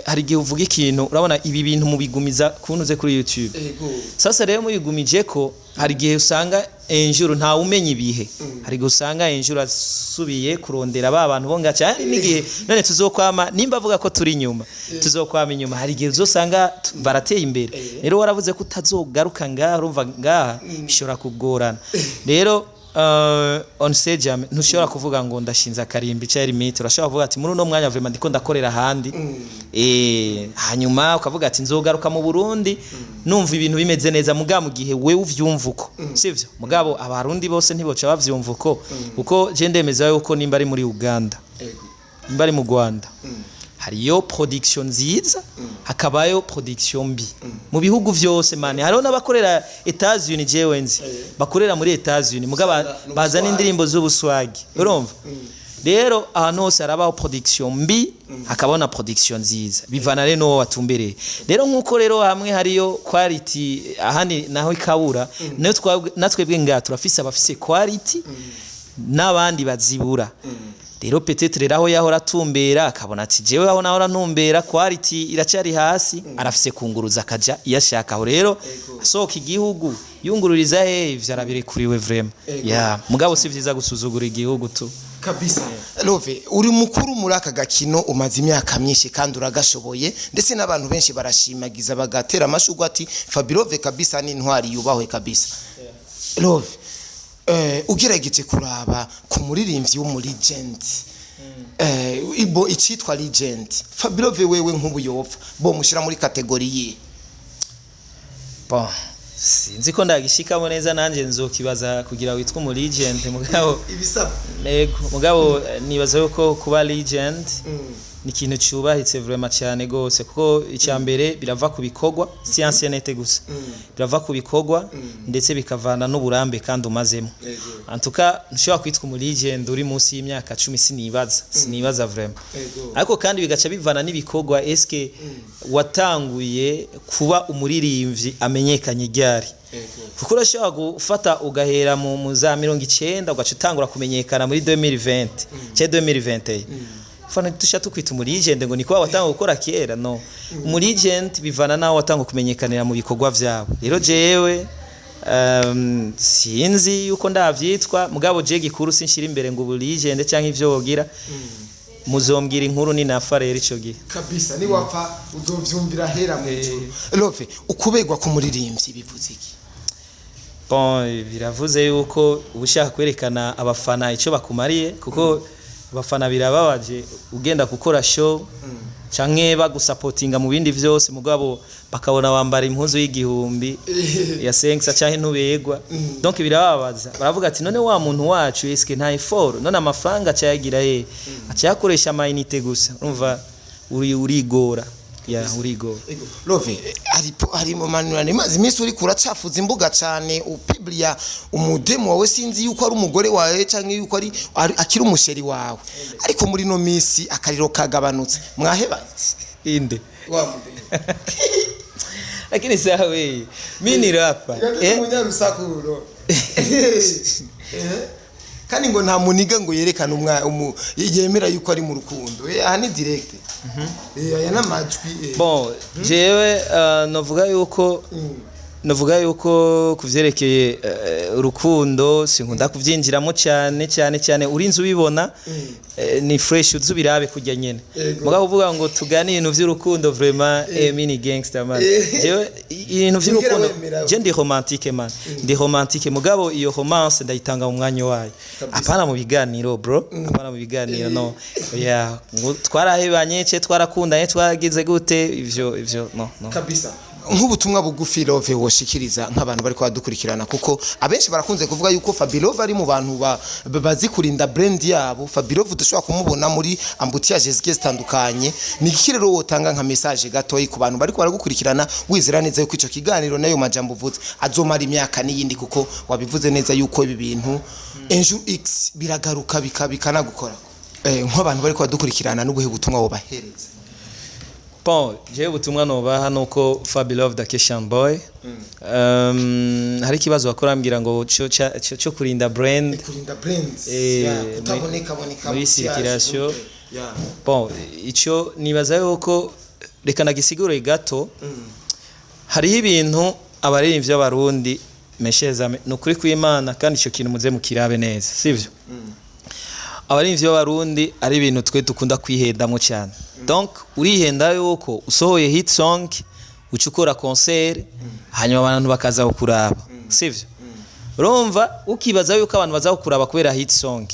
Speaker 2: hari igihe uvuga ikintu urabona ibi bintu mubigumiza kuntuze kuri YouTube sasa rero mubigumije ko hari igihe usanga enjuru nta umenye ibihe hari igihe usanga enjuru asubiye kurondera ba bantu bonga cyane n'igihe none tuzokwama nimba avuga ko turi inyuma tuzokwama inyuma hari igihe uzosanga barateye imbere rero waravuze ko utazogaruka ngaha urumva ngaha bishobora kugorana rero on stage ntushobora kuvuga ngo ndashinza karimbi cyari limite urashobora kuvuga ati muri no mwanya vraiment ndiko ndakorera handi hanyuma ukavuga ati nzogaruka mu Burundi numva ibintu bimeze neza muga mu gihe we uvyumva uko sivyo mugabo abarundi bose ntiboca bavyumva uko kuko je ndemeza yuko nimba ari muri Uganda nimba ari mu Rwanda hariyo production nziza hakabayo production mbi mu bihugu vyose mane hariho n'abakorera Etats-Unis jewe nzi bakorera muri Etats-Unis mugaba bazana indirimbo z'ubuswagi urumva rero ahantu hose harabaho production mbi hakabona production nziza bivana rero no watumbereye rero nkuko rero hamwe hariyo quality ahandi naho ikabura natwebwe nga turafise abafise quality n'abandi bazibura rero peut-être rero aho yahora tumbera akabona ati jewe aho nahora ntumbera quality iracari hasi arafise kunguruza akaja yashaka aho rero asohoka igihugu yungururiza ivyo arabirekuriwe vraiment mugabo si vyiza gusuzugura igihugu tu
Speaker 1: kabisa Love uri mukuru muri aka gakino umaze imyaka myinshi kandi uragashoboye ndetse n'abantu benshi barashimagiza bagatera amashugwa ati FABELOVE kabisa ni intwari yubahwe kabisa Love ugerageje kuraba ku muririmbyi w'umulegend ibo icitwa legend FABELOVE wewe nk'ubuyova bo mushira muri kategori ye
Speaker 2: bon sinzi ko ndagishikamo neza nanje nzokibaza kugira witwa mu legend mugabo
Speaker 1: ibisaba
Speaker 2: nego mugabo nibaza yuko kuba legend ni ikintu cyubahitse vraiment cyane gose kuko icyambere birava ku bikogwa science nete gusa birava ku bikogwa ndetse bikavana n'uburambe kandi umazemo antuka nshobora kwitwa mu legend uri munsi y'imyaka 10 sinibaza vraiment ariko kandi bigaca bivana n'ibikogwa eske watanguye kuba umuririmbyi amenyekanye ryari kuko urashobora gufata ugahera mu za 90 ugaca utangura kumenyekana muri 2020 cyangwa 2021 fana tushatu kwita umulegend ngo niko watanga gukora kera no umulegend bivana nawe watanga kumenyekanira mu bikorwa byabo rero jewe sinzi yuko ndavyitwa mugabo je gikuru sinshira imbere ngo umulegend cyangwa ivyo wogira muzombwira inkuru ni nafa rero ico gihe
Speaker 1: kabisa ni wapfa uzovyumvira hera mu ijuru Love ukubegwa ku muririmbyi bivuze iki
Speaker 2: bon biravuze yuko ubushaka kwerekana abafana ico bakumariye kuko abafana birababaje ugenda gukora show canke bagusupportinga mu bindi vyose mugabo bakabona wambara impuzu y'igihumbi ya sensa canke ntubegwa donc birababaza baravuga ati none wa muntu wacu eske nta effort none amafaranga cyagira acayakoresha amayinite gusa urumva urigora ya urigo
Speaker 1: Love ari mu manurane mazi imisi uri kuracafuza imbuga cyane upiblia umudemo wawe sinzi yuko ari umugore wawe canke yuko ari akiri umusheri wawe ariko muri no misi akariro kagabanutse mwaheba
Speaker 2: inde lakini sawe mimi ni rapper
Speaker 1: munyarusakuro kandi ngo nta muniga ngo yerekana yemera yuko ari mu rukundo aha ni direct aya namajwi
Speaker 2: bon jewe novuga yuko kuvyerekeye urukundo sinkunda kuvyinjiramo cyane urinze ubibona ni fresh uzubirabe kujya nyene mugabo uvuga ngo tugane ibintu vy'urukundo vraiment mini gangster man jewe ibintu vy'urukundo je ndi romantique man ndi romantique mugabo iyo romance ndayitanga mu mwanya wayo apana mu biganiro bro apana mu biganiro no yeah twarahebanye twarakundanye twaragize gute ivyo no
Speaker 1: kabisa nk'ubutumwa bugufi Love woshikiriza nk'abantu bari kwadukurikirana kuko abenshi barakunze kuvuga yuko FABELOVE ari mu bantu bazi kurinda brand yabo FABELOVE dushobora kumubona muri embouteillage zigiye zitandukanye ni ikirero wotanga nka message gatoyi ku bantu bari baragukurikirana wizera neza yuko ico kiganiro nayo majambo uvuze azomara imyaka n'iyindi kuko wabivuze neza yuko ibi bintu enjour x biragaruka bikanagukora nk'abantu bari kwadukurikirana n'ubuhe butumwa wo bahereza
Speaker 2: bon je butumwa nobaha nuko FABELOVE da Keshan Boy hari kibazo bakorambira ngo cyo kurinda brand
Speaker 1: kutaboneka
Speaker 2: muri circulation bon ico nibaza yuko reka nagisigure gato hari ibintu abaririmbyi b'abarundi mesheza nukuri kw'Imana kandi ico kintu muze mukirabe neza sivyo abaririmbyi b'abarundi ari ibintu twe dukunda kwihendamo cyane donc urihenda yuko usohoye hit song ucukura concert hanyuma abantu bakaza kuraba sivyo urumva ukibaza yuko abantu baza kuraba kubera hit song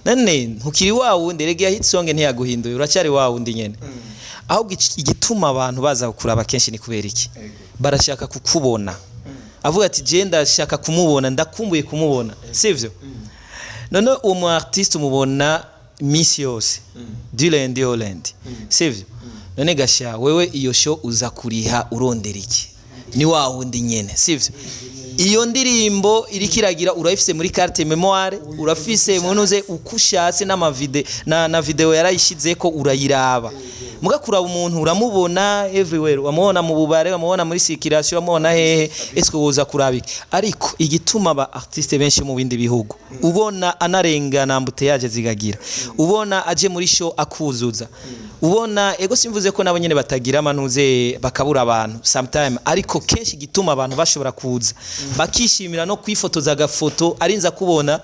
Speaker 2: none ntukiri wawo nderege hit song ntiyaguhinduye uracyari wawo ndi nyene ahubwo igituma abantu baza kuraba kenshi ni kubera iki barashaka kukubona avuga ati je ndashaka kumubona ndakumbuye kumubona sivyo none umu artiste umubona misi yose du lundi au lundi sivyo none gasha wewe iyo show uza kuriha urondera iki ni wa wundi nyene sivyo iyo ndirimbo irikiragira urayifise muri carte memoire urafise munuze ukushatse na video yarayishize ko urayiraba mugakuraba umuntu uramubona everywhere wamubona mu bubare wamubona muri circulation wamubona hehe eske woza kurabika ariko igituma ba artiste benshi mu bindi bihugu ubona anarengana embouteillage zigagira ubona aje muri show akuzuza ubona ego simvuze ko nabo nyene batagira manuze bakabura abantu sometime ariko kenshi gituma abantu bashobora kuza bakishimira no kwifotoza gafoto arinza kubona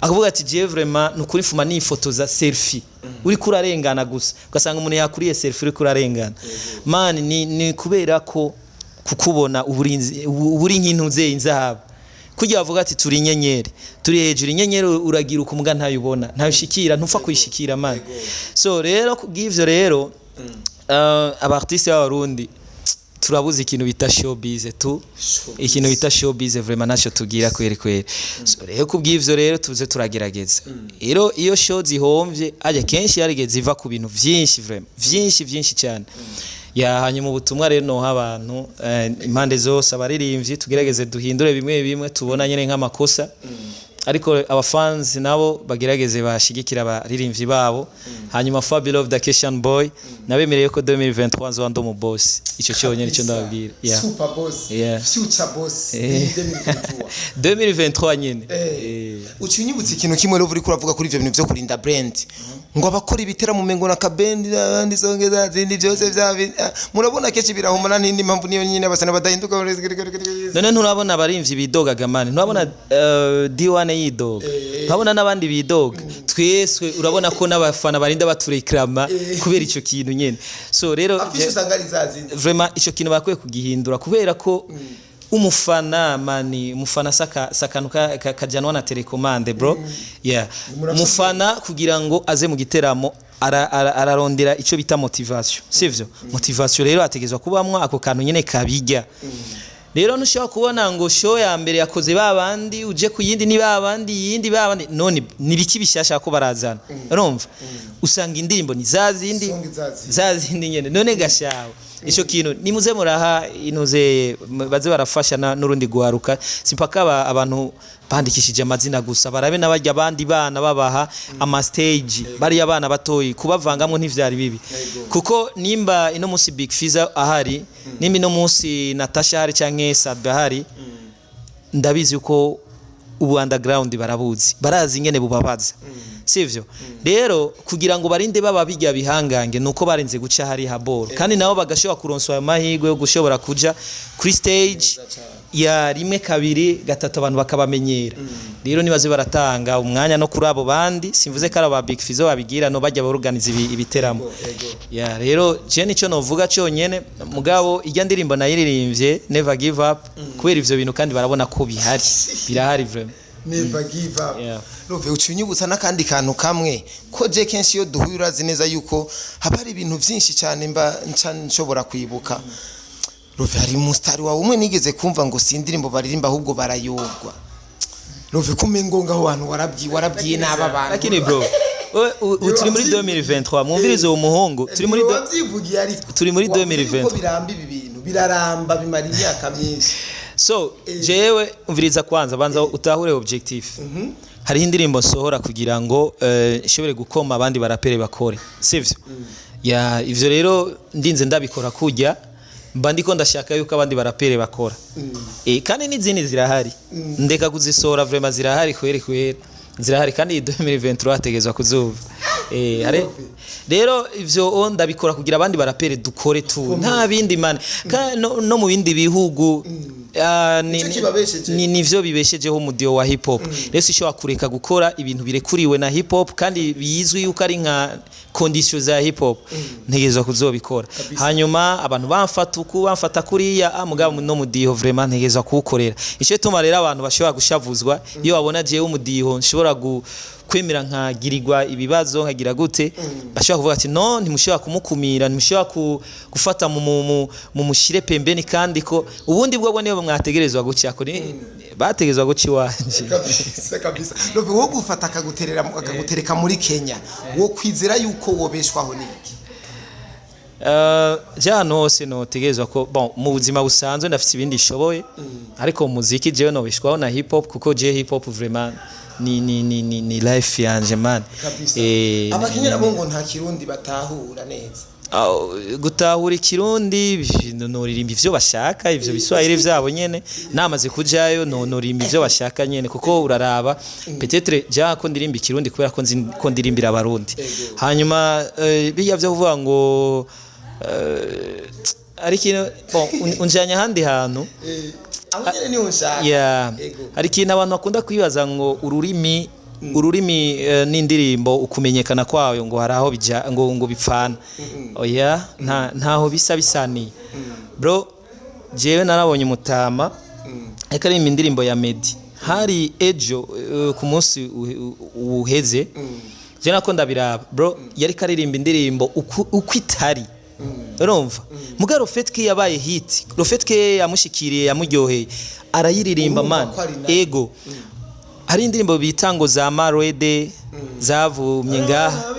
Speaker 2: akavuga ati je vraiment nukuri fuma ni ifotoza selfie uri kurarengana gusa ugasanga umuntu yakuriye selfie uri kurarengana man ni kubera ko kukubona uburi nk'intuze inzahaba kujya bavuga ati turi inyenyeri turi hejuru inyenyeri uragira ukumuga ntayubona ntashikira ntupfa kuyishikira man so rero kubw'ivyo rero abartiste b'abarundi turabuze ikintu bita showbiz ikintu bita showbiz vraiment naco tugira kweri so rero kubw'ivyo rero tuze turagerageza rero iyo show zihomvye aje kenshi yarigeze iva ku bintu vyinshi vraiment vyinshi cyane ya hanyuma ubutumwa rero no abantu impande zose abaririmbyi tugerageze duhindure bimwe tubona nyene nk'amakosa ariko abafans nabo bagerageze bashigikira abaririmbyi babo hanyuma FABELOVE da Keshan Boy nabemereye ko 2023 nzo mu boss ico cyonye nico ndababwira
Speaker 1: super boss future boss
Speaker 2: 2023 nyene
Speaker 1: ucinyibutse ikintu kimwe rero uri kuravuga kuri ivyo bintu byo kurinda brand ngo abakora ibitera mu mengo na kabendi n'abandi songeza zindi byose murabona kenshi birahumana n'indi mpamvu niyo nyine abasana badahinduka
Speaker 2: none nturabona abarimvyi bidogaga mani nturabona D1 yidoga nturabona n'abandi bidoga tweswe urabona ko n'abafana barinda baturekrama kubera ico kintu nyene so rero vraiment ico kintu bakwiye kugihindura kubera ko umufana sakanuka kajanwa na telecommande bro umufana kugira ngo aze mu giteramo ararondera ico bita motivation sivyo motivation rero ategezwa kubamwa ako kantu nyene kabijya rero nushaka kubona ngo show ya mbere yakoze babandi uje ku yindi ni babandi none nibiki bishasha ko barazana urumva usanga indirimbo ni zazindi nyene none gashawe ico kintu nimuze muraha inuze baze barafasha n'urundi guharuka simpaka abantu bandikishije amazina gusa barabe n'abajya abandi bana babaha ama stage bari abana batoyi kubavangamwe ntivyari bibi kuko nimba ino munsi Big Fizza ahari nimba ino munsi Natasha hari canke Sadba ahari ndabizi uko ubu underground barazi ingene bubabaza sivyo rero kugira ngo barinde baba bijya bihangange nuko barinze guca hari haboro kandi nabo bagashobora kuronswa amahirwe yo gushobora kuja kuri stage ya rimwe kabiri gatatu abantu bakabamenyera rero nibaze baratanga umwanya no kuri abo bandi simvuze ko aba Big Fizza babigira no bajya baorganize ibiteramo ya rero je nico novuga cyonyene mugabo ijya ndirimbo nayiririmbye Never Give Up kubera ivyo bintu kandi barabona ko birahari vraiment
Speaker 1: Never give up. Love ucunyibutsa nakandi kantu kamwe ko je kenshi yo duhura zineza yuko haba ari ibintu byinshi cyane mba nshobora kwibuka. Love hari mustari wa umwe nigeze kumva ngo sindirimbo baririmba ahubwo barayogwa. Love kumengo ngaho abantu warabwiye naba bantu.
Speaker 2: Lakini bro turi muri 2023 mwumvirize uwo muhungu turi muri 2023
Speaker 1: biramba ibi bintu biraramba bimara imyaka myinshi.
Speaker 2: So jewe umviriza kwanza banza utahure objective hari indirimbo sohora kugira ngo ishobore gukoma abandi barapere bakore sivyo ya ivyo rero ndinze ndabikora kujya mba ndiko ndashaka yuko abandi barapere bakora kandi n'izindi zirahari ndeka kuzisora vraiment zirahari kweri zirahari kandi 2023 ategezwa kuzuva rero ivyo ndabikora kugira abandi barapere dukore tu nta bindi mane no mu bindi bihugu nivyo bibeshejeho mudio wa hip hop rero sishobora kureka gukora ibintu birekuriwe na hip hop kandi bizwi yuko ari nka conditions za hip hop ntegezwa kuzobikora hanyuma abantu bamfata kuriya mugabo no mudiho vraiment ntegezwa kuwukorera ico tuma rero abantu bashobora gushavuzwa iyo babona jewe umudiho nshobora kwemera nkagirirwa ibibazo nkagira gute bashaka kuvuga ati no ntimushobora kumukumira ntimushobora gufata mu mushire pembeni kandi ko ubundi bwo niyo mwategerezwa gucya ko bategerezwa guci wanje
Speaker 1: kabisa love wo gufata akagutereka muri Kenya wo kwizera yuko wobeshwaho niki
Speaker 2: jano hose no tegerezwa ko bon mu buzima busanzwe ndafite ibindi shoboye ariko muziki jewe no bishwaho na hip hop kuko je hip hop vraiment ni life yanje man
Speaker 1: abakinyera bongo nta kirundi batahura neza
Speaker 2: gutahura ikirundi noririmba ivyo bashaka ivyo biswahili vyabo nyene namaze kujayo noririmba ivyo bashaka nyene kuko uraraba peut-être ja ko ndirimba ikirundi kubera ko ndirimbira abarundi hanyuma bijya byo kuvuga ngo ari kintu bon unjanya handi hantu
Speaker 1: abanyene ni unshaka
Speaker 2: hari kintu abantu bakunda kwibaza ngo ururimi n'indirimbo ukumenyekana kwayo ngo haraho bija ngo bipfana oya ntaho bisaniye bro jewe narabonye umutama ariko ari indirimbo ya Medi hari ejo ku munsi uheze je nakunda biraba bro yari karirimba indirimbo uko itari urumva muga Rofetke yabaye hit Rofetke yamushikiriye yamuryoheye arayiririmba man ego hari indirimbo bitango za Marwede zavumye ngaha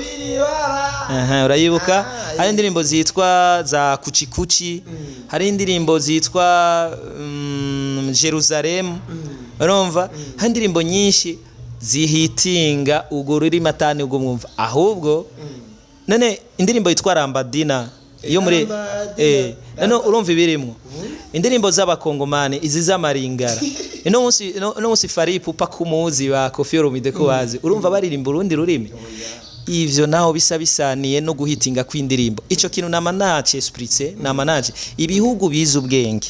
Speaker 2: urayibuka hari indirimbo zitwa za Kuchikuchi hari indirimbo zitwa Jerusalem urumva hari indirimbo nyinshi zihitinga ugo ruri matani ugo mwumva ahubwo none indirimbo yitwa Rambadina iyo muri none urumva ibirimo indirimbo z'abakongomane izi z'amaringara no munsi Faripu pakumuzi ba Koffi Olomide ko wazi urumva baririmba urundi rurimi ivyo naho bisaniye no guhitinga kw'indirimbo ico kintu namanace espritse namanace ibihugu biza ubwenge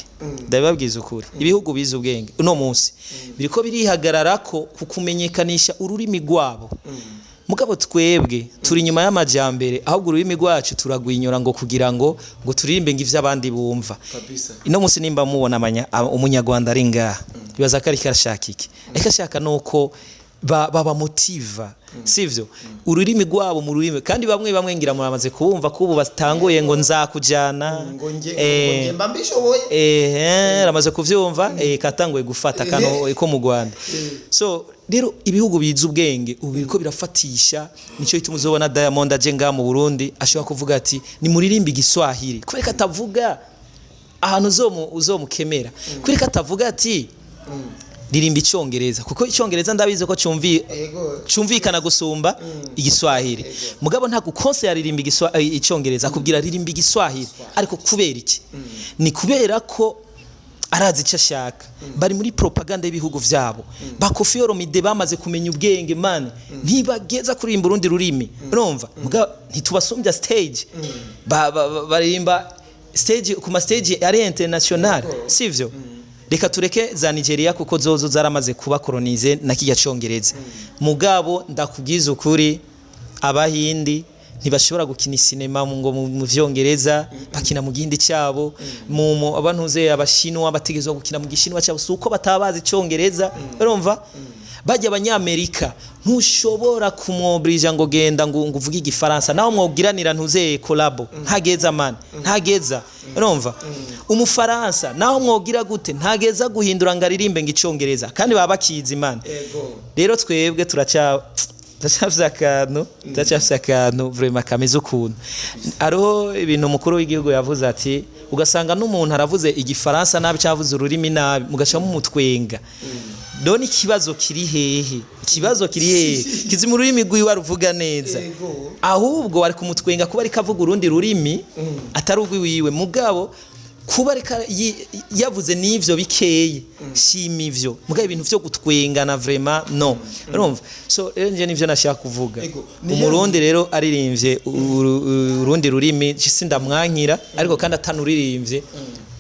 Speaker 2: ndababwiza ukuri ibihugu biza ubwenge uno munsi biriko birihagararako kukumenyekanisha ururimi rwabo mugabo twebwe turi nyuma y'amajambere ahubwo ururimi rwacu turagwinyura ngo kugira ngo turirimbe ngivyo abandi bumva ino munsi nimba mubona umunyarwanda ari ngaha bibaza ko ari karashaka iki reka shaka nuko baba motiva sivyo ururimi rwabo mu rurimi kandi bamwe ngira muramaze kubumva ko ubu batanguye ngo nzakujana
Speaker 1: nge mba mbishoboye
Speaker 2: ramaze kuvyumva katanguye gufata kano ko mu Rwanda so rero ibihugu biza ubwenge ubu biriko birafatisha nico ituma uzobona Diamond aje nga mu Burundi ashobora kuvuga ati ni muririmbi igiswahili kubera katavuga ahantu uzomukemera kubera katavuga ati ririmba icyongereza kuko icyongereza ndabize ko cyumvikana gusumba igiswahili mugabo nta gukonse yaririmba icyongereza akubwira ririmba igiswahili ariko kubera iki ni kubera ko arazi icyo ashaka bari muri propaganda y'ibihugu vyabo bakofiyoro mide bamaze kumenya ubwenge man ntibageza kuririmba urundi rurimi urumva mugabo ntitubasumbya stage barimba stage ku ma stage ari international sivyo reka tureke za Nigeria kuko zozo zaramaze kuba colonize na kijya cyongereza mugabo ndakubwiza ukuri abahindi ntibashobora gukina sinema ngo mu vyongereza bakina mu gihindi cyabo mu abantuze abashinwa bategezwa gukina mu gishinwa cyabo suko batabazi cyongereza urumva bajya abanyamerika ntushobora kumwobrija ngo genda ngo uvuge igifaransa naho mwogiranira ntuze collabo ntageza man ntageza urumva umufaransa naho mwogira gute ntageza guhindura ngaririmbe ngicongereza kandi baba bakizi man rero twebwe turacafisa akantu vraiment kameze ukuntu ariho ibintu mukuru w'igihugu yavuze ati ugasanga n'umuntu aravuze igifaransa nabi cyavuze ururimi nabi mugashamo umutwenga doni kibazo kiri hehe kizi mu rurimi rwiwe ruvuga neza ahubwo wari kumutwenga kuba ari kavuga urundi rurimi atari urwiwe mugabo kuba reka yavuze n'ivyo bikeye shima ivyo mugabo ibintu vyo gutwengana vraiment no urumva so nje nivyo nashaka kuvuga umurundi rero aririmbye urundi rurimi sindamwankira ariko kandi atanuririmbye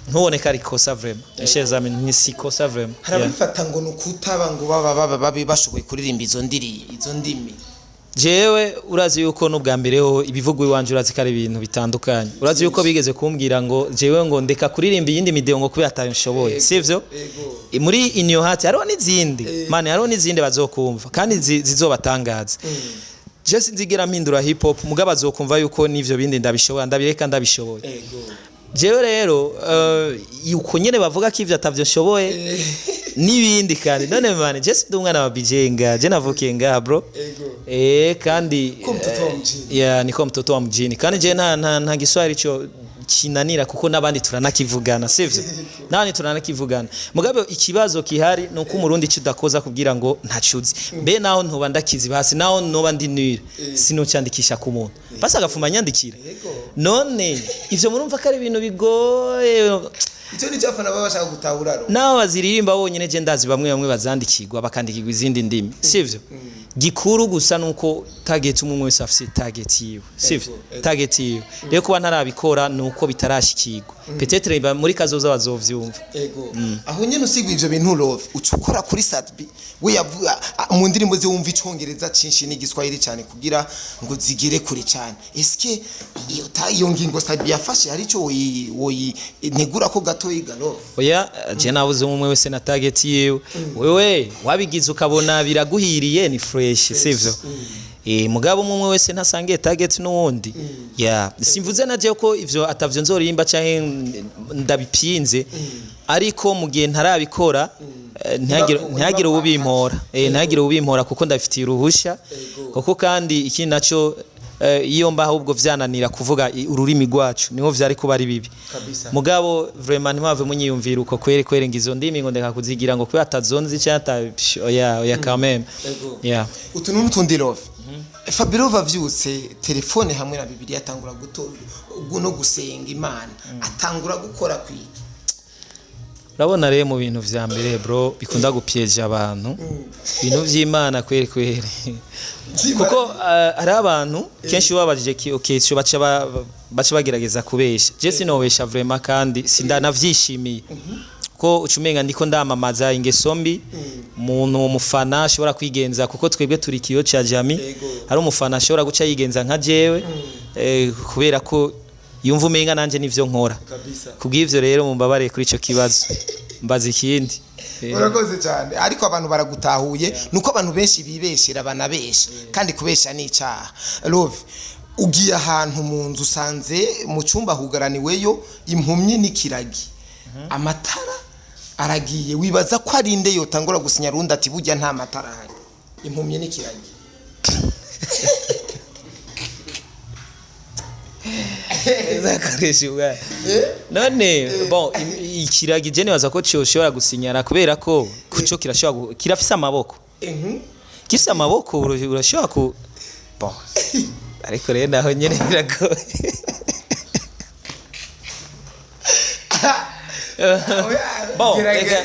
Speaker 2: ntuboneka ari kosa vraiment ishezame nisikosa vraiment
Speaker 1: harabifata ngo nukutaba ngo baba bashoboye kuririmba izo ndimi
Speaker 2: jewe urazi yuko n'ubwa mbere ho ibivugo iwanje urazi kare ibintu bitandukanye urazi yuko bigeze kumbwira ngo jewe ngo ndeka kuririmba iyindi mideo ngo kubera atanshoboye sivyo muri inyo hati hariho n'izindi mane hariho n'izindi bazokumva kandi zizobatangaza je sinzigera mpindura hip hop mugabo azokumva yuko n'ivyo bindi ndabishobora ndabireka ndabishoboye jewe rero yuko nyene bavuga ko ivyo atavyo nshoboye nibindi kandi none mane je sindi umwana wa bijenga je navukiye nga bro kandi niko mtoto wa mjini kandi je nta giswahili cyo kinanira kuko nabandi turanakivugana sivyo nabandi turanakivugana mugabe ikibazo kihari nuko umurundi kidakoza kugira ngo ntacuzi mbe naho ntuba ndakizi basi naho noba ndi nire sino cyandikisha ku muntu basi agafuma nyandikira none ivyo murumva kare ibintu bigoye
Speaker 1: icyo ni cyafana baba bashaka gutaburaro
Speaker 2: naho baziririmba bonyene je ndazi bamwe bakandikirwa bakandikirwa izindi ndimi sivyo gikuru gusa nuko target umwe wese afite target yiwe sivyo target yiwe rero kuba ntarabikora nuko bitarashikirwa peut-être muri kazoza bazovyumva
Speaker 1: aho nyene usigwa ivyo bintu love ucukora kuri Sadbi we yavuga mu ndirimbo ze wumva icongereza cinshi n'igiswahili cyane kugira ngo zigere kuri cyane eske iyo ngingo Sadbi yafashe hari cyo woyi negura ko gato yiga love
Speaker 2: oya je nabuze umwe wese na target yiwe wewe wabigize ukabona biraguhiriye ni fresh sivyo mugabo umwe wese ntasangiye target n'uwundi simvuze naje ko ivyo atavyo nzoririmba canke ndabipinze ariko mu gihe ntarabikora ntihagire ubimpora kuko ndafitiye uruhusha kuko kandi iki naco iyo mba ahubwo vyananira kuvuga ururimi rwacu niho vyari kuba ari bibi mugabo vraiment ntwave munyiyumvira uko kwere ngizo ndimi ngo ndeka kuzigira ngo kubera atazonzi cyata oya quand même
Speaker 1: utuntu n'utundi love FABELOVE avyutse telefone hamwe na Bibiliya atangura no gusenga Imana atangura gukora kwiki
Speaker 2: urabona rero mu bintu vya mbere bro bikunda gupyeja abantu ibintu vy'Imana kwere kuko ari abantu kenshi babajije okesho baca bagerageza kubesha je sinobesha vraiment kandi sindanavyishimiye ko ucumenga ndiko ndamamaza ingeso mbi umuntu umufana ashobora kwigenza kuko twebwe turi kiyo cha jami hari umufana ashobora guca yigenza nka jewe kubera ko yumva umenga nanje nivyo nkora kubw'ivyo rero mumbabare kuri ico kibazo mbaza ikindi
Speaker 1: urakoze cyane ariko abantu baragutahuye nuko abantu benshi bibeshera banabesha kandi kubesha ni icyaha love ugiye ahantu mu nzu usanze mu cyumba hugaraniweyo impumyi n'ikiragi amatara aragiye wibaza ko ari inde yotangura gusinya rundi ati bujya nta matara ahari impumyi n'ikiragi
Speaker 2: zakoresha ubwa none bon ikiragi je nibaza ko cyoshobora gusinyara kubera ko kuco kirashobora kirafise amaboko gifise amaboko urashobora ku bon ariko rero naho nyene biragoye bon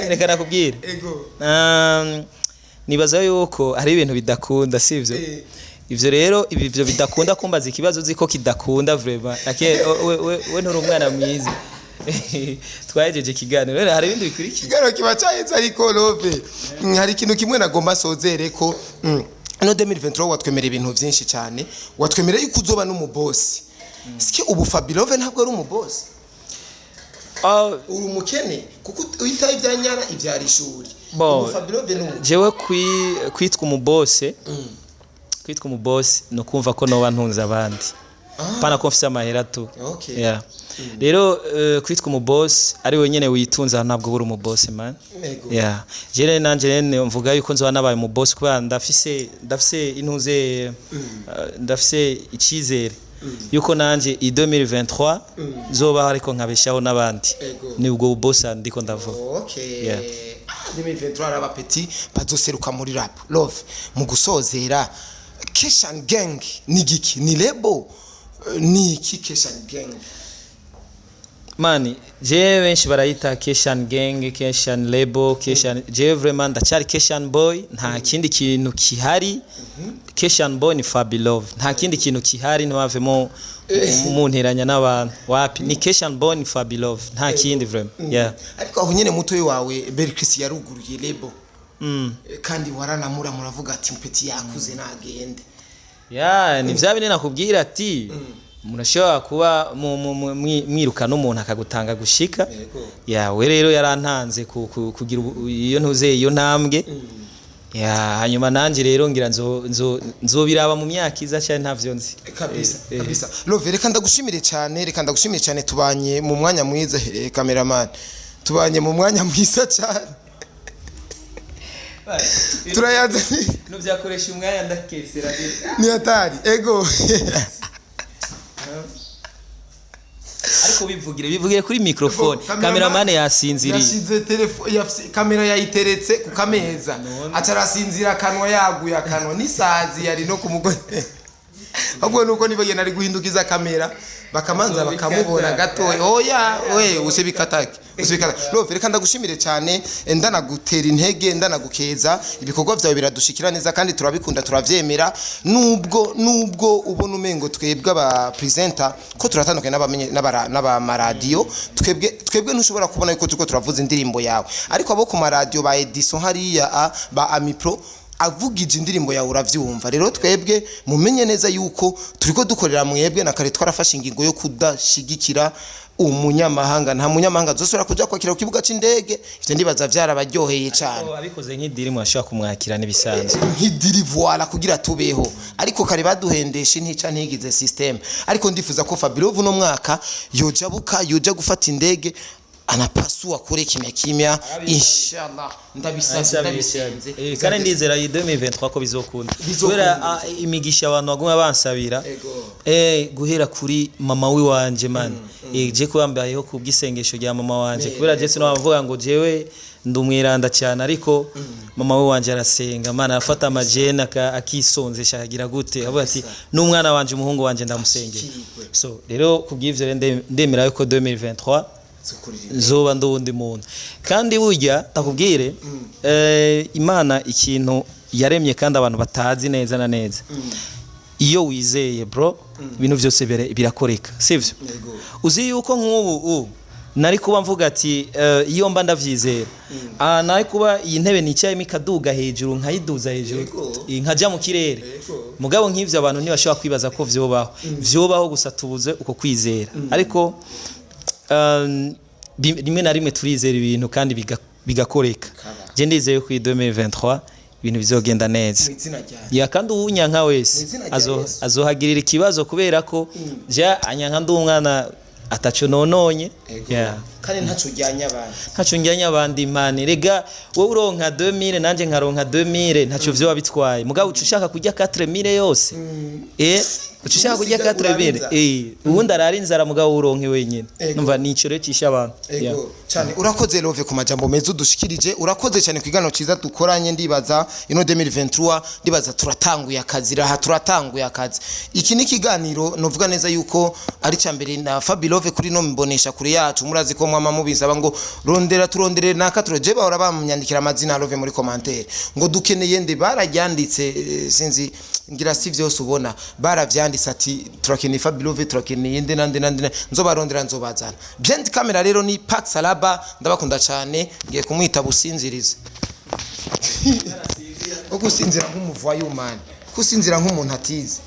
Speaker 2: reka nakubwire nibaza yuko hari ibintu bidakunda sivyo ivyo rero ibyo bidakunda kumbaza ikibazo ziko kidakunda vraiment ake we nturi umwana mwiza twajeje kiganiro rero hari ibindi bikurikira
Speaker 1: kiganiro kiba cyaheze ariko love hari ikintu kimwe nagomba sozere ko no 2023 watwemera ibintu byinshi cyane watwemera yuko uzoba n'umubosi sike ubu FABELOVE ntabwo ari umubosi uri umukene kuko uhita ibyanyara ibyara ishuri
Speaker 2: ubu FABELOVE jewe kwitwa umubose kwitwa umubosi no kumva ko no bantunza abandi pana ko mfise amahera tu yeah rero kwitwa umubosi ari wenyene witunza ntabwo buri umubosi man yeah jere nanje mvuga yuko nzoba nabaye umubosi kuba ndafise intuze ndafise icizere yuko nanje i 2023 zoba ariko nkabeshaho nabandi ni ubwo boss ndiko ndavuga
Speaker 1: yeah 2023 araba petit bazoseruka muri rap love mu gusozera Keshan Gang ni giki ni lebo ni ki Keshan Gang
Speaker 2: mani je benshi barayita Keshan Gang Keshan Lebo Keshan je vraiment ndacari Keshan Boy nta kindi kintu kihari Keshan Boy ni FABELOVE nta kindi kintu kihari ntwavemo umunteranya n'abantu wapi ni Keshan Boy ni FABELOVE nta kindi vraiment yeah
Speaker 1: ariko aho nyene muto wawe Beri Chris yaruguruye lebo kandi waranamura muravuga ati mpeti yakuze nagende
Speaker 2: ya ni vya bine nakubwira ati murashobora kuba mwiruka n'umuntu akagutanga gushika ya we rero yarantanze kugira iyo ntuze iyo ntambwe ya hanyuma nanje rero ngira nzobiraba mu myaka iza cyane ntavyo nzi
Speaker 1: kabisa love reka ndagushimire cyane tubanye mu mwanya mwiza cameraman tubanye mu mwanya mwiza cyane turayaza
Speaker 2: no byakoresha umwanya ndakesera
Speaker 1: ni hatari ego
Speaker 2: ariko bivugire kuri microphone cameraman yasinziriye
Speaker 1: yashize telefone kamera yayiteretse ku kameza atarasinzira kanwa yaguye kanwa nisazi yari no kumugore ahubwo nuko nibagena ari guhindukiza kamera bakamanza bakamubona gato oya we usibikataki love reka ndagushimire cyane ndanagutera intege ndanagukeza ibikorwa byawe biradushikira neza kandi turabikunda turavyemera nubwo ubona umengo twebwe aba presenter ko turatandukanye n'aba radio twebwe ntushobora kubona yuko tuko turavuza indirimbo yawe ariko abo ku radio ba Edison hariya ba Amipro avugije indirimbo yawe uravyumva rero twebwe mumenye neza yuko turiko dukorera mwebwe na kare twarafashe ingingo yo kudashigikira umunyamahanga nta munyamahanga zosora kuja kwakira ku kibuga c'indege ivyo ndibaza vyarabaryoheye cyane
Speaker 2: abikoze nk'idiri mwashaka kumwakira nibisanzwe
Speaker 1: nk'idiri voila kugira tubeho ariko kare baduhendesha ntica ntigize system ariko ndifuza ko FABELOVE no mwaka yoja gufata indege anapasua kure kimya inshallah
Speaker 2: ndabisanze kandi ndizera 2023 ko bizokunda kubera imigisha abantu baguma bansabira guhera kuri mama wi wanje man je kubambayeho kubwisengesho rya mama wanje kubera je sino bavuga ngo jewe ndumwiranda cyane ariko mama we wanje arasenga mana afata amajena akisonzesha agira gute avuga ati n'umwana wanje umuhungu wanje ndamusengera so rero kubwivyo ndemera yuko 2023 zoba ndundi muntu kandi burya takubwire imana ikintu yaremye kandi abantu batazi neza na neza iyo wizeye bro ibintu byose birakoreka sivyo uzi yuko nk'ubu nari kuba mvuga ati iyo mba ndavyizera nari kuba iyi ntebe nicaye mikaduga hejuru nkayiduza hejuru nkaja mu kirere mugabo nk'ivyo abantu ntibashobora kwibaza ko vyobaho gusa tubuze uko kwizera ariko rimwe na rimwe turizera ibintu kandi bigakoreka je ndizeye ko 2023 ibintu bizogenda neza ya kandi uwunyanka wese azohagirira ikibazo kubera ko ja anyanka ndumwana ataco nononye
Speaker 1: kandi
Speaker 2: ntaco njyanya abandi imane rega wowe uronka 2000 nanje nkaronka 2000 ntaco vyo wabitwaye mugabo ushaka kujya 4000 yose ushaka kujya 4000 ubundi arari inzara mugabo uronke wenyine numva nico rero cisha abantu
Speaker 1: cyane urakoze Love ku majambo meza udushikirije urakoze cyane kwigano ciza dukoranye ndibaza ino 2023 ndibaza turatanguye akazi iki ni kiganiro novuga neza yuko ari cyambere na FABELOVE kuri no mbonesha kuri yacu murazi ko mwama mubisaba ngo turondere naka turoje bahora bamyandikira amazina Love muri commentaire ngo dukeneye nde barajyanditse sinzi ngira si vyose ubona baravyanditse ati turakeneye FABELOVE turakeneye nde nzobarondera nzobazana Brand camera rero ni Pax Salaba ndabakunda cyane ngiye kumwita businzirize ugusinzira nk'umuvu wa human kusinzira nk'umuntu atize